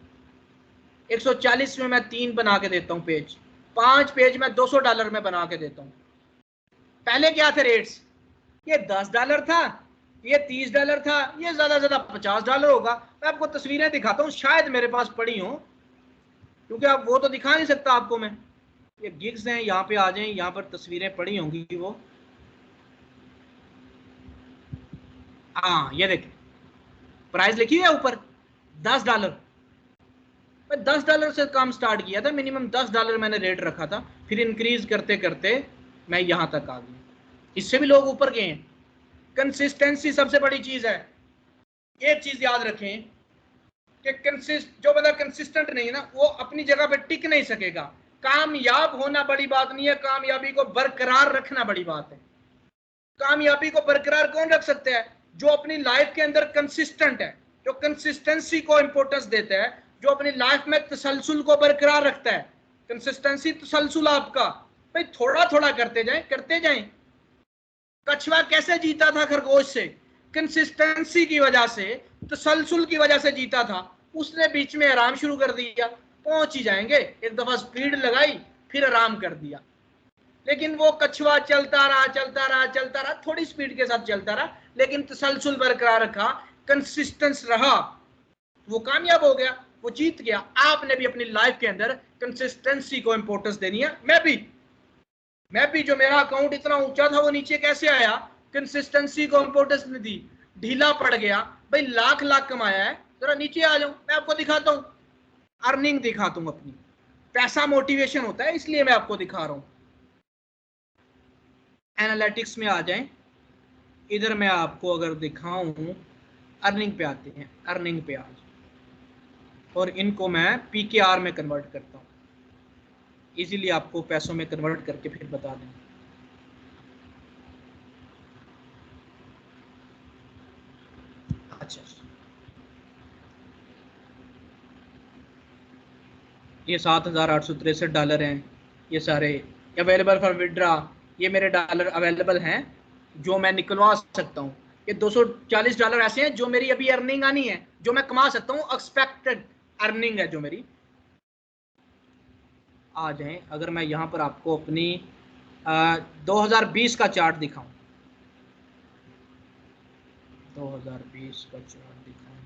140 में मैं 3 बना के देता हूँ पेज, 5 पेज मैं $200 में बना के देता हूँ। पहले क्या थे रेट्स, ये $10 था, ये $30 था, ये ज्यादा से ज्यादा $50 होगा। मैं आपको तस्वीरें दिखाता हूँ, शायद मेरे पास पड़ी हो, क्योंकि अब वो तो दिखा नहीं सकता आपको मैं। ये गिग्स हैं, यहाँ पे आ जाएं, यहाँ पर तस्वीरें पड़ी होंगी वो। हाँ ये देखिए प्राइस लिखी है ऊपर $10। मैं $10 से काम स्टार्ट किया था, मिनिमम $10 मैंने रेट रखा था, फिर इंक्रीज करते करते मैं यहां तक आ गया। इससे भी लोग ऊपर गए हैं। कंसिस्टेंसी सबसे बड़ी चीज है। एक चीज याद रखें कि जो बंदा कंसिस्टेंट नहीं है ना, वो अपनी जगह पे टिक नहीं सकेगा। कामयाब होना बड़ी बात नहीं है, कामयाबी को बरकरार रखना बड़ी बात है। कामयाबी को बरकरार कौन रख सकता है, जो अपनी लाइफ के अंदर कंसिस्टेंट है, जो कंसिस्टेंसी को इंपॉर्टेंस देता है, जो अपनी लाइफ में तसलसल को बरकरार रखता है। कंसिस्टेंसी तसलसल आपका, भाई थोड़ा थोड़ा करते जाएं। कछुआ कैसे जीता था खरगोश से, कंसिस्टेंसी की वजह से, तसलसल की वजह से जीता था। उसने बीच में आराम शुरू कर दिया, पहुंच ही जाएंगे, एक दफा स्पीड लगाई फिर आराम कर दिया। लेकिन वो कछुआ चलता रहा, थोड़ी स्पीड के साथ चलता रहा, लेकिन तसलसल बरकरार रखा, कंसिस्टेंस रहा, वो कामयाब हो गया, वो जीत गया। आपने भी अपनी लाइफ के अंदर कंसिस्टेंसी को इंपॉर्टेंस देनी है। मैं भी मैं भी, जो मेरा अकाउंट इतना ऊंचा था वो नीचे कैसे आया? कंसिस्टेंसी को इंपॉर्टेंस नहीं दी, ढीला पड़ गया। भाई लाख लाख कमाया है, जरा नीचे आ जाओ, मैं आपको दिखाता हूँ, अर्निंग दिखाता हूँ अपनी। पैसा मोटिवेशन होता है, इसलिए मैं आपको दिखा रहा हूँ। एनालिटिक्स में आ जाएं, इधर मैं आपको अगर दिखाऊं, अर्निंग पे आते हैं, अर्निंग पे आ जाए, और इनको मैं पीकेआर में कन्वर्ट करता हूँ, इजीली आपको पैसों में कन्वर्ट करके फिर बता दें। अच्छा, ये $7,863 हैं, ये सारे अवेलेबल फॉर विड्रा, ये मेरे डॉलर अवेलेबल हैं जो मैं निकलवा सकता हूँ। ये $240 ऐसे हैं जो मेरी अभी अर्निंग आनी है, जो मैं कमा सकता हूँ, एक्सपेक्टेड अर्निंग है जो मेरी। आ जाएं, अगर मैं यहाँ पर आपको अपनी 2020 का चार्ट दिखाऊं, 2020 का चार्ट दिखाऊं,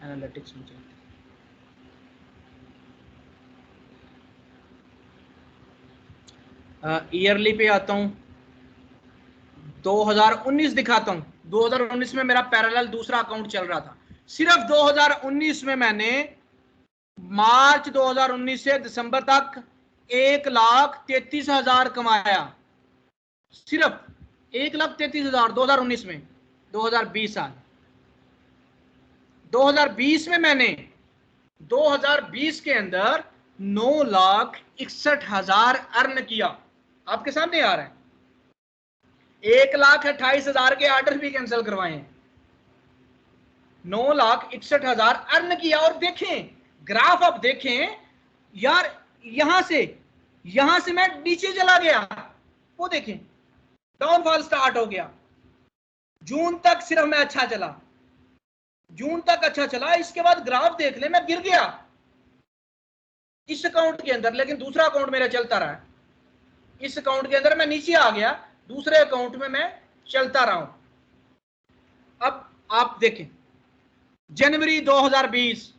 एनालिटिक्स में चलते ईयरली पे आता हूं, 2019 दिखाता हूं। 2019 में मेरा पैरेलल दूसरा अकाउंट चल रहा था। सिर्फ 2019 में मैंने मार्च 2019 से दिसंबर तक 1,33,000 कमाया, सिर्फ 1,33,000 2019 में। 2020 साल, 2020 में मैंने 2020 के अंदर 9,61,000 अर्न किया। आपके सामने आ रहा है, 1,28,000 के ऑर्डर भी कैंसिल करवाए हैं, 9,61,000 अर्न किया। और देखें ग्राफ, आप देखें यार, यहां से मैं नीचे चला गया, वो देखें डाउनफॉल स्टार्ट हो गया। जून तक सिर्फ मैं अच्छा चला, जून तक अच्छा चला, इसके बाद ग्राफ देख ले, मैं गिर गया इस अकाउंट के अंदर, लेकिन दूसरा अकाउंट मेरा चलता रहा। इस अकाउंट के अंदर मैं नीचे आ गया, दूसरे अकाउंट में मैं चलता रहा हूं। अब आप देखें, जनवरी 2020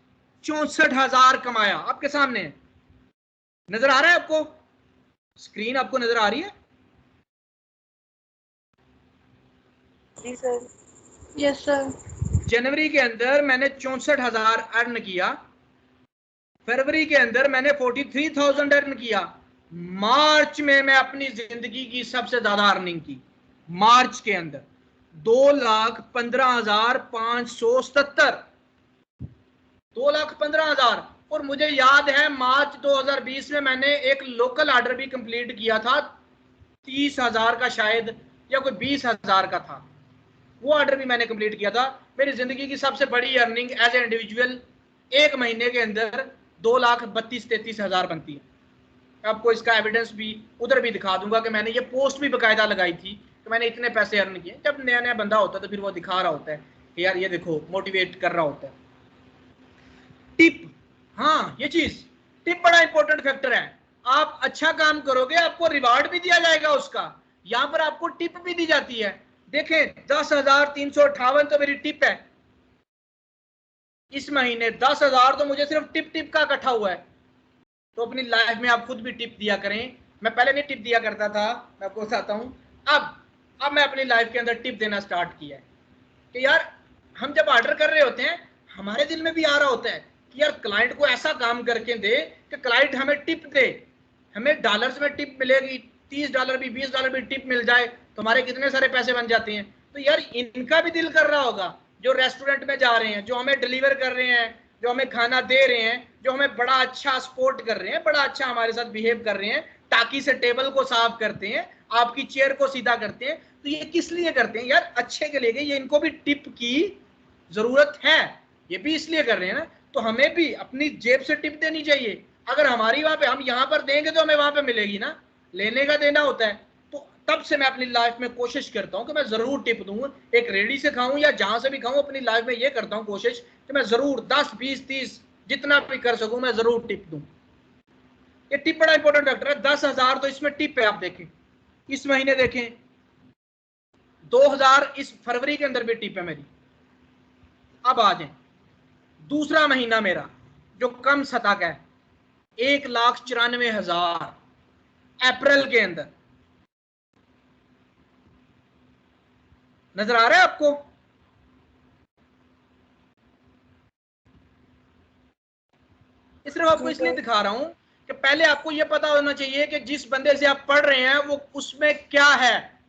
64,000 कमाया, आपके सामने नजर आ रहा है आपको? स्क्रीन आपको नजर आ रही है? जी सर। Yes sir. जनवरी के अंदर मैंने 64,000 अर्न किया, फरवरी के अंदर मैंने 43,000 अर्न किया, मार्च में मैं अपनी जिंदगी की सबसे ज्यादा अर्निंग की, मार्च के अंदर 2,15,577, 2,15,000। और मुझे याद है मार्च 2020 में मैंने एक लोकल ऑर्डर भी कंप्लीट किया था, 30,000 का शायद, या कोई 20,000 का था, वो ऑर्डर भी मैंने कंप्लीट किया था। मेरी जिंदगी की सबसे बड़ी अर्निंग एज ए इंडिविजुअल एक महीने के अंदर 2,32,33,000 बनती है। आपको इसका एविडेंस भी उधर भी दिखा दूंगा कि मैंने ये पोस्ट भी बाकायदा लगाई थी कि मैंने इतने पैसे अर्न किए। जब नया नया बंदा होता है तो फिर वो दिखा रहा होता है कि यार ये देखो, मोटिवेट कर रहा होता है। टिप, हाँ ये चीज, टिप बड़ा इंपॉर्टेंट फैक्टर है। आप अच्छा काम करोगे, आपको रिवार्ड भी दिया जाएगा उसका, यहां पर आपको टिप भी दी जाती है। देखें 10,358 तो मेरी टिप है इस महीने, 10,000 तो मुझे सिर्फ टिप का इकट्ठा हुआ है। तो अपनी लाइफ में आप खुद भी टिप दिया करें। मैं पहले नहीं टिप दिया करता था, मैं आपको बताता हूं, अब मैं अपनी लाइफ के अंदर टिप देना स्टार्ट किया है कि यार हम जब ऑर्डर कर रहे होते हैं, हमारे दिल में भी आ रहा होता है कि यार क्लाइंट को ऐसा काम करके दे कि क्लाइंट हमें टिप दे, हमें डॉलर्स में टिप मिलेगी, $30 भी, $20 भी टिप मिल जाए तो हमारे कितने सारे पैसे बन जाते हैं। तो यार इनका भी दिल कर रहा होगा, जो रेस्टोरेंट में जा रहे हैं, जो हमें डिलीवर कर रहे हैं, जो हमें खाना दे रहे हैं, जो हमें बड़ा अच्छा सपोर्ट कर रहे हैं, बड़ा अच्छा हमारे साथ बिहेव कर रहे हैं, ताकि से टेबल को साफ करते हैं, आपकी चेयर को सीधा करते हैं, तो ये किस लिए करते हैं यार? अच्छे के लिए। ये इनको भी टिप की जरूरत है, ये भी इसलिए कर रहे हैं ना, तो हमें भी अपनी जेब से टिप देनी चाहिए। अगर हमारी वहां पे, हम यहाँ पर देंगे तो हमें वहां पे मिलेगी ना, लेने का देना होता है। तो तब से मैं अपनी लाइफ में कोशिश करता हूँ कि मैं जरूर टिप दूं, एक रेडी से खाऊं या जहां से भी खाऊं, अपनी लाइफ में ये करता हूँ कोशिश कि मैं जरूर 10, 20, 30 जितना भी कर सकूं मैं जरूर टिप दूं। ये टिप बड़ा इंपॉर्टेंट फैक्टर है। 10,000 तो इसमें टिप है। आप देखें इस महीने, देखें 2,000 इस फरवरी के अंदर भी टिप है मेरी। अब आ जाए दूसरा महीना मेरा जो कम सतह का है, 1,94,000। अप्रैल के अंदर। नजर आ रहा है आपको? इस तरह आपको इसलिए दिखा रहा हूं कि पहले आपको यह पता होना चाहिए कि जिस बंदे से आप पढ़ रहे हैं वो उसमें क्या है,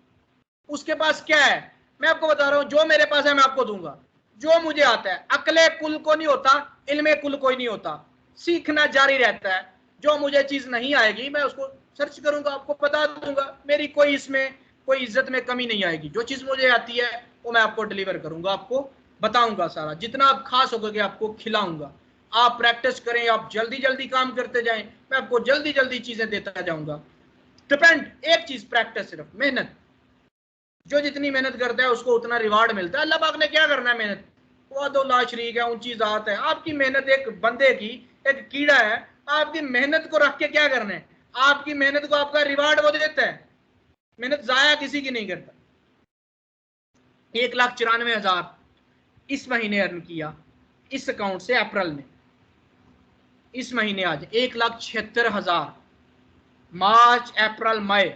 उसके पास क्या है। मैं आपको बता रहा हूं, जो मेरे पास है मैं आपको दूंगा, जो मुझे आता है। अकले कुल को नहीं होता, इल्मे कुल कोई नहीं होता, सीखना जारी रहता है। जो मुझे चीज नहीं आएगी मैं उसको सर्च करूंगा, आपको बता दूंगा। मेरी कोई इसमें कोई इज्जत में कमी नहीं आएगी। जो चीज मुझे आती है वो मैं आपको डिलीवर करूंगा, आपको बताऊंगा सारा। जितना आप खा सकोगे आपको खिलाऊंगा। आप प्रैक्टिस करें, आप जल्दी जल्दी काम करते जाएं, मैं आपको जल्दी जल्दी चीजें देता जाऊंगा। डिपेंड एक चीज, प्रैक्टिस, सिर्फ मेहनत। जो जितनी मेहनत करता है उसको उतना रिवार्ड मिलता है। अल्लाह पाक ने क्या करना है, मेहनत। वो दो ला शरीक है, ऊंची जात है। आपकी मेहनत, एक बंदे की एक कीड़ा है, आपकी मेहनत को रख के क्या करना है, आपकी मेहनत को आपका रिवार्ड वो देता है। मेहनत जाया किसी की नहीं करता। 1,94,000 इस महीने अर्न किया इस अकाउंट से अप्रैल में। इस महीने आज 1,76,000, मार्च अप्रैल मई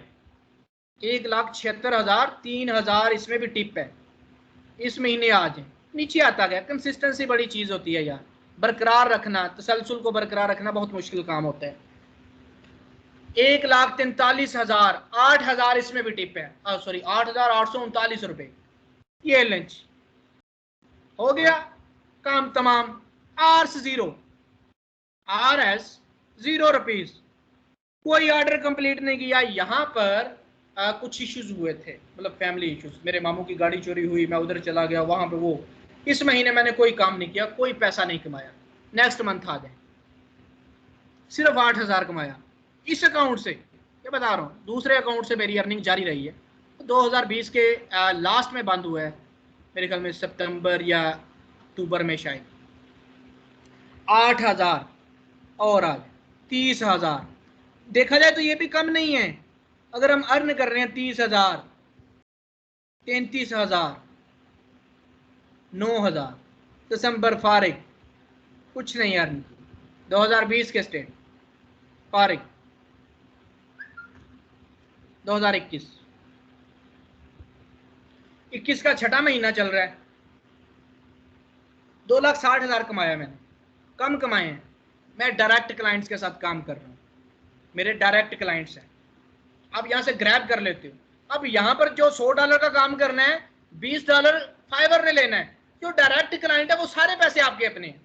1,76,000, 3,000 इसमें भी टिप है। इस महीने आज नीचे आता गया। कंसिस्टेंसी बड़ी चीज होती है यार, बरकरार रखना, तसलसल को बरकरार रखना बहुत मुश्किल काम होता है। 1,43,000, 8,000 इसमें भी टिप है। सॉरी 8,839 रुपए। ये लंच हो गया, काम तमाम। R S zero, RS 0 rupees. कोई ऑर्डर कंप्लीट नहीं किया। यहाँ पर कुछ इश्यूज हुए थे, मतलब फैमिली इश्यूज। मेरे मामू की गाड़ी चोरी हुई, मैं उधर चला गया, वहां पे वो। इस महीने मैंने कोई काम नहीं किया, कोई पैसा नहीं कमाया। नेक्स्ट मंथ आ जाए, सिर्फ 8,000 कमाया इस अकाउंट से। ये बता रहा हूँ, दूसरे अकाउंट से मेरी अर्निंग जारी रही है। 2020 के लास्ट में बंद हुआ है, मेरे ख्याल में सितंबर या अक्टूबर में शायद। 8,000 और आज 30,000। देखा जाए तो ये भी कम नहीं है। अगर हम अर्न कर रहे हैं 30,000, 33,000, 9,000, दिसंबर फारिग, कुछ नहीं अर्न। 2020 के स्टेट फारिग, 2021 का छठा महीना चल रहा है। 2,60,000 कमाया मैंने। कम कमाए हैं। मैं डायरेक्ट क्लाइंट्स के साथ काम कर रहा हूँ, मेरे डायरेक्ट क्लाइंट्स हैं। आप यहाँ से ग्रैब कर लेते हो। अब यहाँ पर जो $100 का काम करना है, $20 फाइवर ने लेना है। जो डायरेक्ट क्लाइंट है वो सारे पैसे आपके अपने हैं।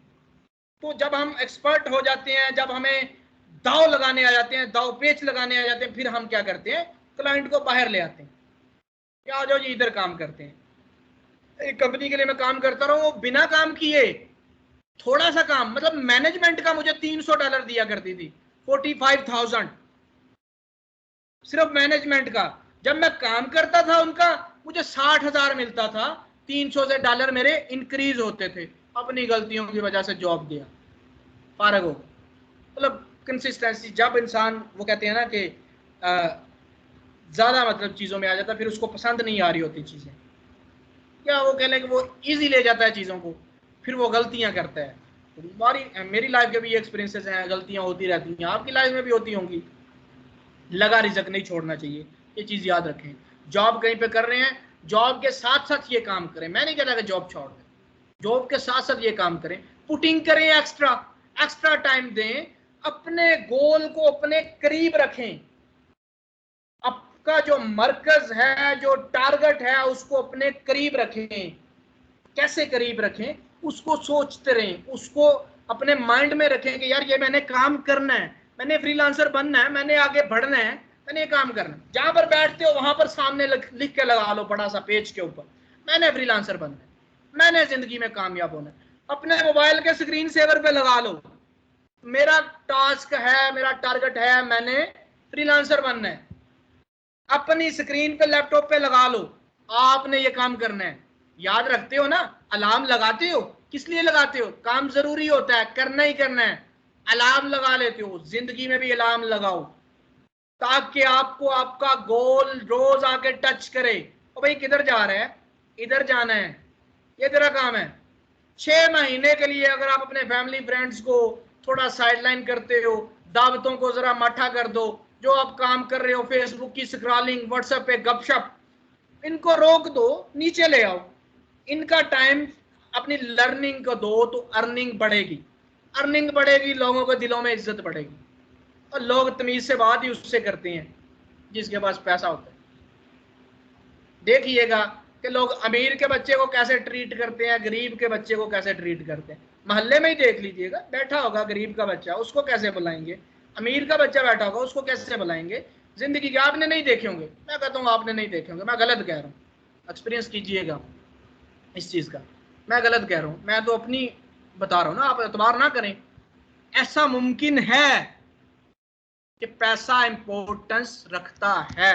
तो जब हम एक्सपर्ट हो जाते हैं, जब हमें दाव लगाने आ जाते हैं, दाव पेच लगाने आ जाते हैं, फिर हम क्या करते हैं, क्लाइंट को बाहर ले आते हैं। क्या आ जाओ जी इधर काम करते हैं। एक कंपनी के लिए मैं काम करता रहा हूँ, वो बिना काम किए थोड़ा सा काम, मतलब मैनेजमेंट का मुझे $300 दिया करती थी, 45,000 सिर्फ मैनेजमेंट का। जब मैं काम करता था उनका, मुझे 60,000 मिलता था। 300 से डॉलर मेरे इंक्रीज होते थे। अपनी गलतियों की वजह से जॉब दिया, फारग हो गया। मतलब कंसिस्टेंसी, जब इंसान, वो कहते हैं ना कि ज्यादा मतलब चीजों में आ जाता, फिर उसको पसंद नहीं आ रही होती चीजें, क्या वो कह लें कि वो इजी ले जाता है चीजों को, फिर वो गलतियां करता है। तो मेरी लाइफ के भी एक्सपीरियंसेस हैं, गलतियां होती रहती हैं, आपकी लाइफ में भी होती होंगी। लगा रिजक नहीं छोड़ना चाहिए, ये चीज याद रखें। जॉब कहीं पे कर रहे हैं, जॉब के साथ साथ ये काम करें। मैं नहीं कहता कि जॉब छोड़ दें, जॉब के साथ साथ ये काम करें, पुटिंग करें, एक्स्ट्रा टाइम दें, अपने गोल को अपने करीब रखें। आपका जो मरकज है, जो टारगेट है, उसको अपने करीब रखें। कैसे करीब रखें, उसको सोचते रहें, उसको अपने माइंड में रखें कि यार ये मैंने काम करना है, मैंने फ्रीलांसर बनना है, मैंने आगे बढ़ना है, मैंने ये काम करना है। जहां पर बैठते हो वहां पर सामने लिख के लगा लो बड़ा सा पेज के ऊपर, मैंने फ्रीलांसर बनना है, मैंने जिंदगी में कामयाब होना है। अपने मोबाइल के स्क्रीन सेवर पे लगा लो, मेरा टास्क है, मेरा टारगेट है, मैंने फ्रीलांसर बनना है। अपनी स्क्रीन पे लैपटॉप पे लगा लो, आपने ये काम करना है। याद रखते हो ना, अलार्म लगाते हो, किस लिए लगाते हो, काम जरूरी होता है, करना ही करना है, अलार्म लगा लेते हो। जिंदगी में भी अलार्म लगाओ, ताकि आपको आपका गोल रोज आके टच करे। ओ भाई किधर जा रहा है, इधर जाना है, ये तेरा काम है। 6 महीने के लिए अगर आप अपने फैमिली फ्रेंड्स को थोड़ा साइडलाइन करते हो, दावतों को जरा माठा कर दो, जो आप काम कर रहे हो, फेसबुक की स्क्रॉलिंग, व्हाट्सएप पे गपशप, इनको रोक दो, नीचे ले आओ, इनका टाइम अपनी लर्निंग को दो, तो अर्निंग बढ़ेगी, अर्निंग बढ़ेगी, लोगों के दिलों में इज्जत बढ़ेगी, और लोग तमीज से बात ही उससे करते हैं जिसके पास पैसा होता है। देखिएगा कि लोग अमीर के बच्चे को कैसे ट्रीट करते हैं, गरीब के बच्चे को कैसे ट्रीट करते हैं। मोहल्ले में ही देख लीजिएगा, बैठा होगा गरीब का बच्चा, उसको कैसे बुलाएंगे, अमीर का बच्चा बैठा होगा उसको कैसे बुलाएंगे। जिंदगी के आपने नहीं देखे होंगे, मैं कहता हूँ आपने नहीं देखे होंगे, मैं गलत कह रहा हूँ, एक्सपीरियंस कीजिएगा इस चीज़ का, मैं गलत कह रहा हूँ, मैं तो अपनी बता रहा हूँ ना, आप एतबार ना करें। ऐसा मुमकिन है कि पैसा इंपॉर्टेंस रखता है।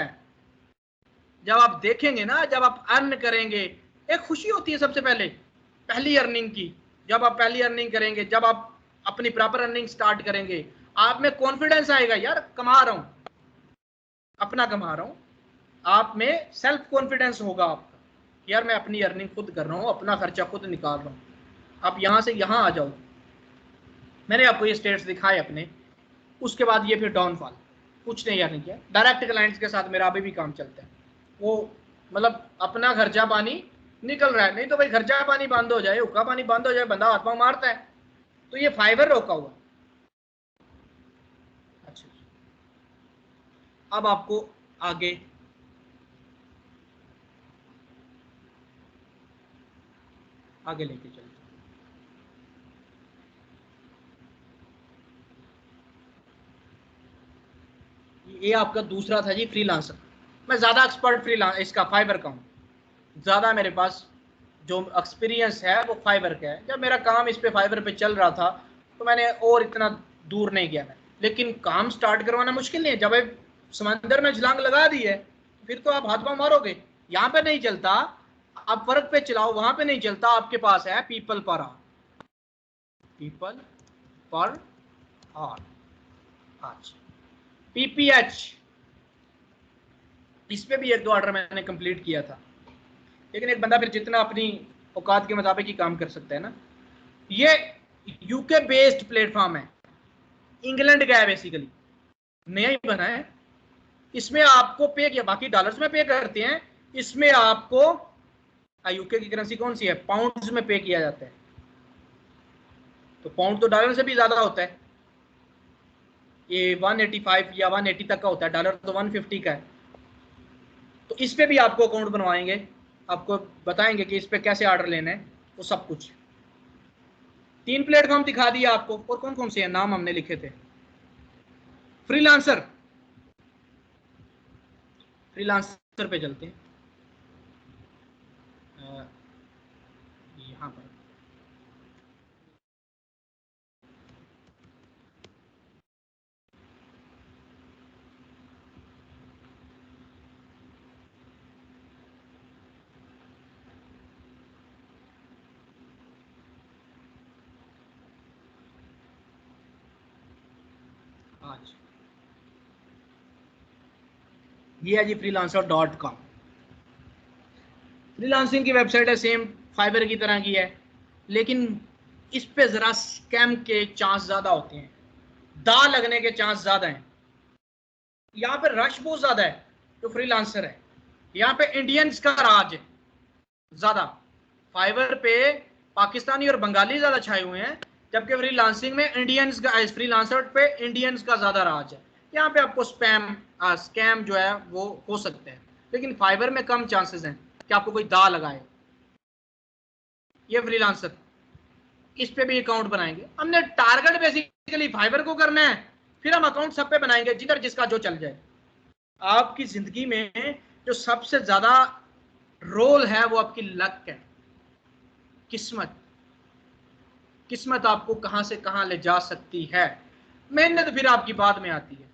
जब आप देखेंगे ना, जब आप अर्न करेंगे, एक खुशी होती है सबसे पहले, पहली अर्निंग की। जब आप पहली अर्निंग करेंगे, जब आप अपनी प्रॉपर अर्निंग स्टार्ट करेंगे, आप में कॉन्फिडेंस आएगा, यार कमा रहा हूं, अपना कमा रहा हूं, आप में सेल्फ कॉन्फिडेंस होगा आपका, यार मैं अपनी अर्निंग खुद कर रहा हूं, अपना खर्चा खुद निकाल रहा हूं। आप यहां से यहां आ जाओ। मैंने आपको ये स्टेट्स दिखाए अपने, उसके बाद ये फिर डाउनफॉल, कुछ नहीं यार किया। डायरेक्ट क्लाइंट्स के साथ मेरा अभी भी काम चलता है, वो मतलब अपना खर्चा पानी निकल रहा है, नहीं तो भाई खर्चा पानी बंद हो जाए, हुक्का पानी बंद हो जाए, बंदा हाथ पांव मारता है। तो ये फाइबर रोका हुआ। अच्छा, अब आपको आगे लेके चलते, ये आपका दूसरा था जी फ्रीलांसर। मैं ज़्यादा एक्सपर्ट फ्रीलांस इसका फाइबर का हूँ, ज़्यादा मेरे पास जो एक्सपीरियंस है वो फाइबर का है। जब मेरा काम इस पे फाइबर पे चल रहा था तो मैंने और इतना दूर नहीं गया मैं, लेकिन काम स्टार्ट करवाना मुश्किल नहीं है। जब आप समंदर में छलांग लगा दी है फिर तो आप हाथ पांव मारोगे। यहाँ पे नहीं चलता, आप वर्क पे चलाओ, वहां पे नहीं चलता। आपके पास है people per hour, people per hour, अच्छा पीपीएच, इस पे भी एक दो ऑर्डर मैंने कंप्लीट किया था। लेकिन एक बंदा फिर जितना अपनी औकात के मुताबिक ही काम कर सकता है ना। ये यूके बेस्ड प्लेटफॉर्म है, इंग्लैंड का है बेसिकली, नया ही बना है। इसमें आपको पे किया, बाकी डॉलर्स में पे करते हैं, इसमें आपको यूके की करेंसी कौन सी है, पाउंड्स में पे किया जाता है। तो पाउंड तो डॉलर से भी ज्यादा होता है, ये 185 या 180 तक का होता है, डॉलर तो 150 का है। तो इस पे भी आपको अकाउंट बनवाएंगे, आपको बताएंगे कि इस पे कैसे ऑर्डर लेना है, वो सब कुछ। 3 प्लेटफॉर्म दिखा दिया आपको, और कौन कौन से हैं नाम हमने लिखे थे। फ्रीलांसर, फ्रीलांसर पे चलते हैं, यहाँ पर आज ये है जी freelancer.com। फ्रीलांसिंग की वेबसाइट है, सेम फाइबर की तरह की है, लेकिन इस पे जरा स्कैम के चांस ज्यादा होते हैं, दा लगने के चांस ज्यादा हैं। यहाँ पे रश बहुत ज्यादा है, जो फ्रीलांसर है यहाँ पे इंडियंस का राज है ज्यादा। फाइबर पे पाकिस्तानी और बंगाली ज्यादा छाए हुए हैं, जबकि फ्रीलांसिंग में इंडियंस का, फ्रीलांसर पे इंडियंस का ज्यादा राज है। यहाँ पे आपको स्कैम जो है वो हो सकते हैं, लेकिन फाइबर में कम चांसेस हैं कि आपको कोई दा लगाए। ये फ्रीलांसर, इस पे भी अकाउंट बनाएंगे। हमने टारगेट बेसिकली फाइबर को करना है, फिर हम अकाउंट सब पे बनाएंगे जिधर जिसका जो चल जाए। आपकी जिंदगी में जो सबसे ज्यादा रोल है वो आपकी लक है, किस्मत। किस्मत आपको कहां से कहां ले जा सकती है, मेहनत फिर आपकी बाद में आती है।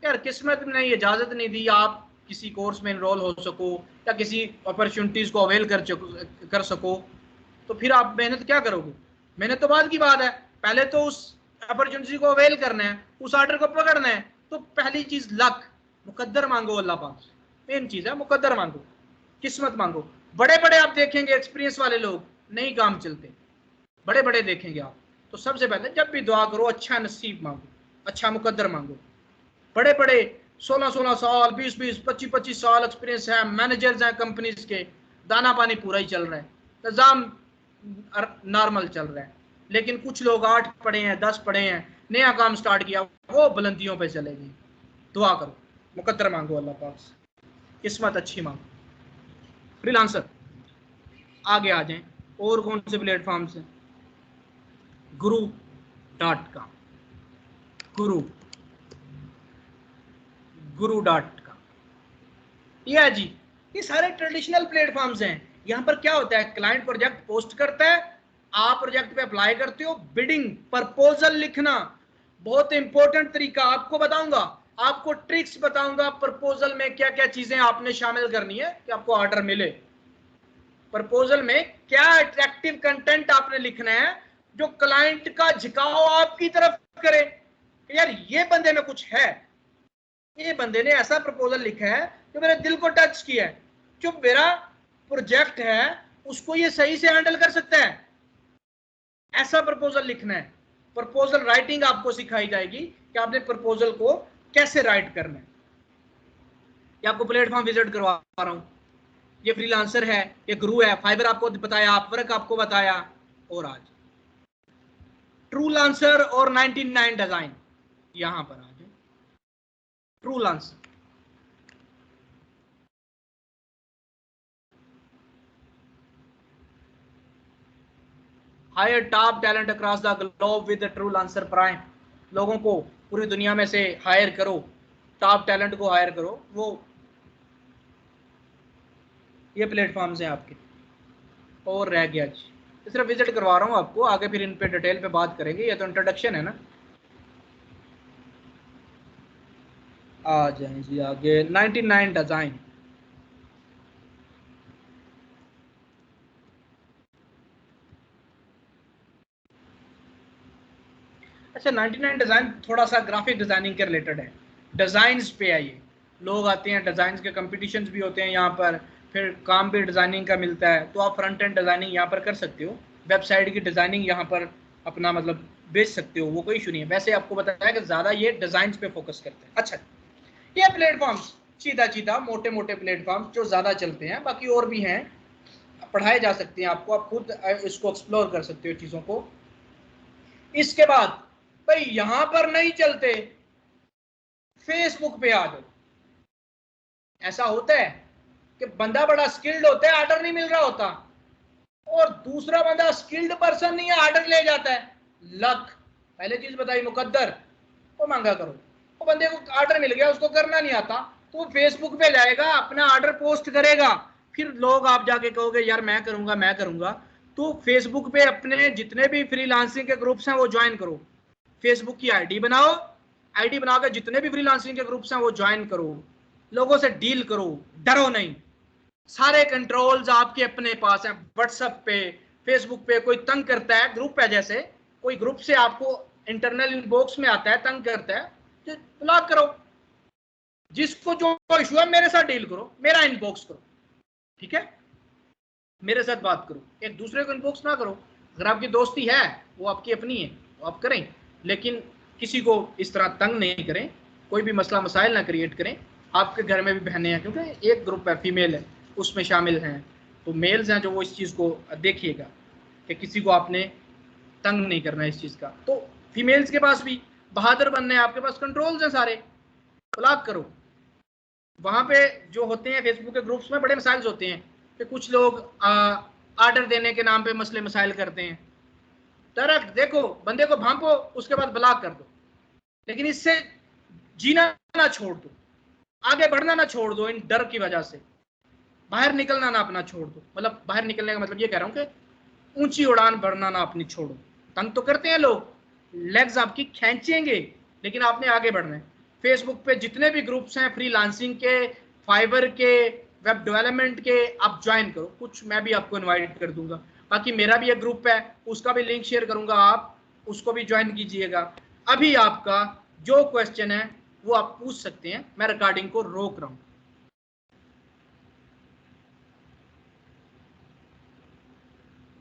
यार किस्मत ने इजाजत नहीं दी आप किसी कोर्स में इनरोल हो सको या किसी अपॉर्चुनिटीज को अवेल कर सको, तो फिर आप मेहनत क्या करोगे। मेहनत तो बाद की बात है, पहले तो उस अपॉर्चुनिटी को अवेल करना है, उस ऑर्डर को पकड़ना है। तो पहली चीज लक, मुकद्दर मांगो अल्लाह पाक, मेन चीज है मुकद्दर मांगो, किस्मत मांगो। बड़े बड़े आप देखेंगे एक्सपीरियंस वाले लोग नहीं काम चलते, बड़े बड़े देखेंगे आप। तो सबसे पहले जब भी दुआ करो अच्छा नसीब मांगो, अच्छा मुकद्दर मांगो। बड़े बड़े 16 साल, 20 25 साल एक्सपीरियंस है, मैनेजर्स हैं कंपनीज के, दाना पानी पूरा ही चल रहा है, निज़ाम नॉर्मल चल रहा है। लेकिन कुछ लोग 8 पढ़े हैं, 10 पढ़े हैं, नया काम स्टार्ट किया, वो बुलंदियों पे चले गए। दुआ करो, मुकद्दर मांगो अल्लाह पाक से, किस्मत अच्छी मांगो। फ्रीलांसर आगे आ जाएं। और कौन से प्लेटफॉर्म से? guru.com, guru.com, ये है जी। ये सारे ट्रेडिशनल प्लेटफॉर्म्स हैं। यहाँ पर क्या होता है, क्लाइंट प्रोजेक्ट पोस्ट करता है, आप प्रोजेक्ट पे अप्लाई करते हो, बिडिंग प्रपोजल लिखना बहुत इंपॉर्टेंट तरीका आपको बताऊंगा, आपको ट्रिक्स बताऊंगा प्रपोजल में क्या क्या चीजें आपने शामिल करनी है कि आपको ऑर्डर मिले। प्रपोजल में क्या अट्रैक्टिव कंटेंट आपने लिखना है जो क्लाइंट का झुकाव आपकी तरफ करे, यार ये बंदे में कुछ है, ये बंदे ने ऐसा प्रपोजल लिखा है जो मेरे दिल को टच किया है, जो मेरा प्रोजेक्ट है उसको ये सही से हैंडल कर सकता है, ऐसा प्रपोजल लिखना है। प्रपोजल राइटिंग आपको सिखाई जाएगी कि आपने प्रपोजल को कैसे राइट करना है। ये आपको प्लेटफॉर्म विजिट करवा रहा हूं, ये फ्रीलांसर है, ये गुरु है, फाइबर आपको बताया, अपवर्क आपको बताया, और आज ट्रूलांसर और 99 डिजाइन। यहां पर आ जाए, Truelancer, hire top talent across the globe with Truelancer Prime. लोगों को पूरी दुनिया में से हायर करो, टॉप टैलेंट को हायर करो। वो ये प्लेटफॉर्म्स हैं आपके। और रह गया जी, सिर्फ विजिट करवा रहा हूँ आपको, आगे फिर इन पे डिटेल पे बात करेंगे, ये तो इंट्रोडक्शन है ना। आ जाए जी आगे, 99 डिजाइन। अच्छा, 99 डिजाइन थोड़ा सा ग्राफिक डिजाइनिंग के रिलेटेड है। डिजाइन्स पे आइए, लोग आते हैं, डिजाइन के कंपटीशंस भी होते हैं यहाँ पर, फिर काम भी डिजाइनिंग का मिलता है, तो आप फ्रंट एंड डिजाइनिंग यहाँ पर कर सकते हो, वेबसाइट की डिजाइनिंग यहाँ पर अपना मतलब बेच सकते हो, वो कोई इशू नहीं है। वैसे आपको बताया कि ज्यादा ये डिजाइन पे फोकस करते हैं। अच्छा, ये प्लेटफॉर्म्स सीधा मोटे मोटे प्लेटफॉर्म जो ज्यादा चलते हैं, बाकी और भी हैं, पढ़ाए जा सकते हैं आपको, आप खुद इसको एक्सप्लोर कर सकते हो चीजों को। इसके बाद भाई यहां पर नहीं चलते, फेसबुक पे आ जाओ। ऐसा होता है कि बंदा बड़ा स्किल्ड होता है, ऑर्डर नहीं मिल रहा होता, और दूसरा बंदा स्किल्ड पर्सन नहीं है, ऑर्डर ले जाता है। लक, पहले चीज बताई, मुकद्दर को मांगा करो। वो बंदे को ऑर्डर मिल गया, उसको करना नहीं आता, तो वो फेसबुक पे जाएगा, अपना ऑर्डर पोस्ट करेगा, फिर लोग आप जाके कहोगे यार मैं करूंगा। तो फेसबुक पे अपने जितने भी फ्रीलांसिंग के ग्रुप्स हैं वो ज्वाइन करो, फेसबुक की आईडी बनाओ, आईडी बनाकर जितने भी फ्रीलांसिंग के ग्रुप्स हैं वो ज्वाइन करो, लोगों से डील करो, डरो नहीं, सारे कंट्रोल्स आपके अपने पास हैं। व्हाट्सएप पे, फेसबुक पे कोई तंग करता है, ग्रुप है जैसे, कोई ग्रुप से आपको इंटरनल इनबॉक्स में आता है, तंग करता है, तो ब्लॉक करो। जिसको जो इशू है मेरे साथ डील करो, मेरा इनबॉक्स करो, ठीक है, मेरे साथ बात करो, एक दूसरे को इनबॉक्स ना करो। अगर आपकी दोस्ती है वो आपकी अपनी है तो आप करें, लेकिन किसी को इस तरह तंग नहीं करें, कोई भी मसला मसाइल ना क्रिएट करें। आपके घर में भी बहनें हैं, क्योंकि एक ग्रुप है फीमेल है उसमें शामिल हैं, तो मेल्स हैं जो वो इस चीज़ को देखिएगा कि किसी को आपने तंग नहीं करना इस चीज़ का। तो फीमेल्स के पास भी बहादुर बनना है, आपके पास कंट्रोल्स हैं सारे, ब्लॉक करो। वहाँ पे जो होते हैं फेसबुक के ग्रुप्स में बड़े मसाइल होते हैं कि कुछ लोग ऑर्डर देने के नाम पे मसले मसाइल करते हैं। तरक देखो, बंदे को भांपो, उसके बाद ब्लॉक कर दो, लेकिन इससे जीना ना छोड़ दो, आगे बढ़ना ना छोड़ दो। इन डर की वजह से बाहर निकलना ना अपना छोड़ दो, मतलब बाहर निकलने का मतलब ये कह रहा हूँ कि ऊंची उड़ान भरना ना अपनी छोड़ो। तंग तो करते हैं लोग, लेग्स आपकी खींचेंगे, लेकिन आपने आगे बढ़ना है। फेसबुक पे जितने भी ग्रुप्स हैं फ्रीलांसिंग के, फाइबर के, वेब डेवलपमेंट के, आप ज्वाइन करो। कुछ मैं भी आपको इनवाइट कर दूंगा, बाकी मेरा भी एक ग्रुप है, उसका भी लिंक शेयर करूंगा, आप उसको भी ज्वाइन कीजिएगा। अभी आपका जो क्वेश्चन है वो आप पूछ सकते हैं, मैं रिकॉर्डिंग को रोक रहा हूँ।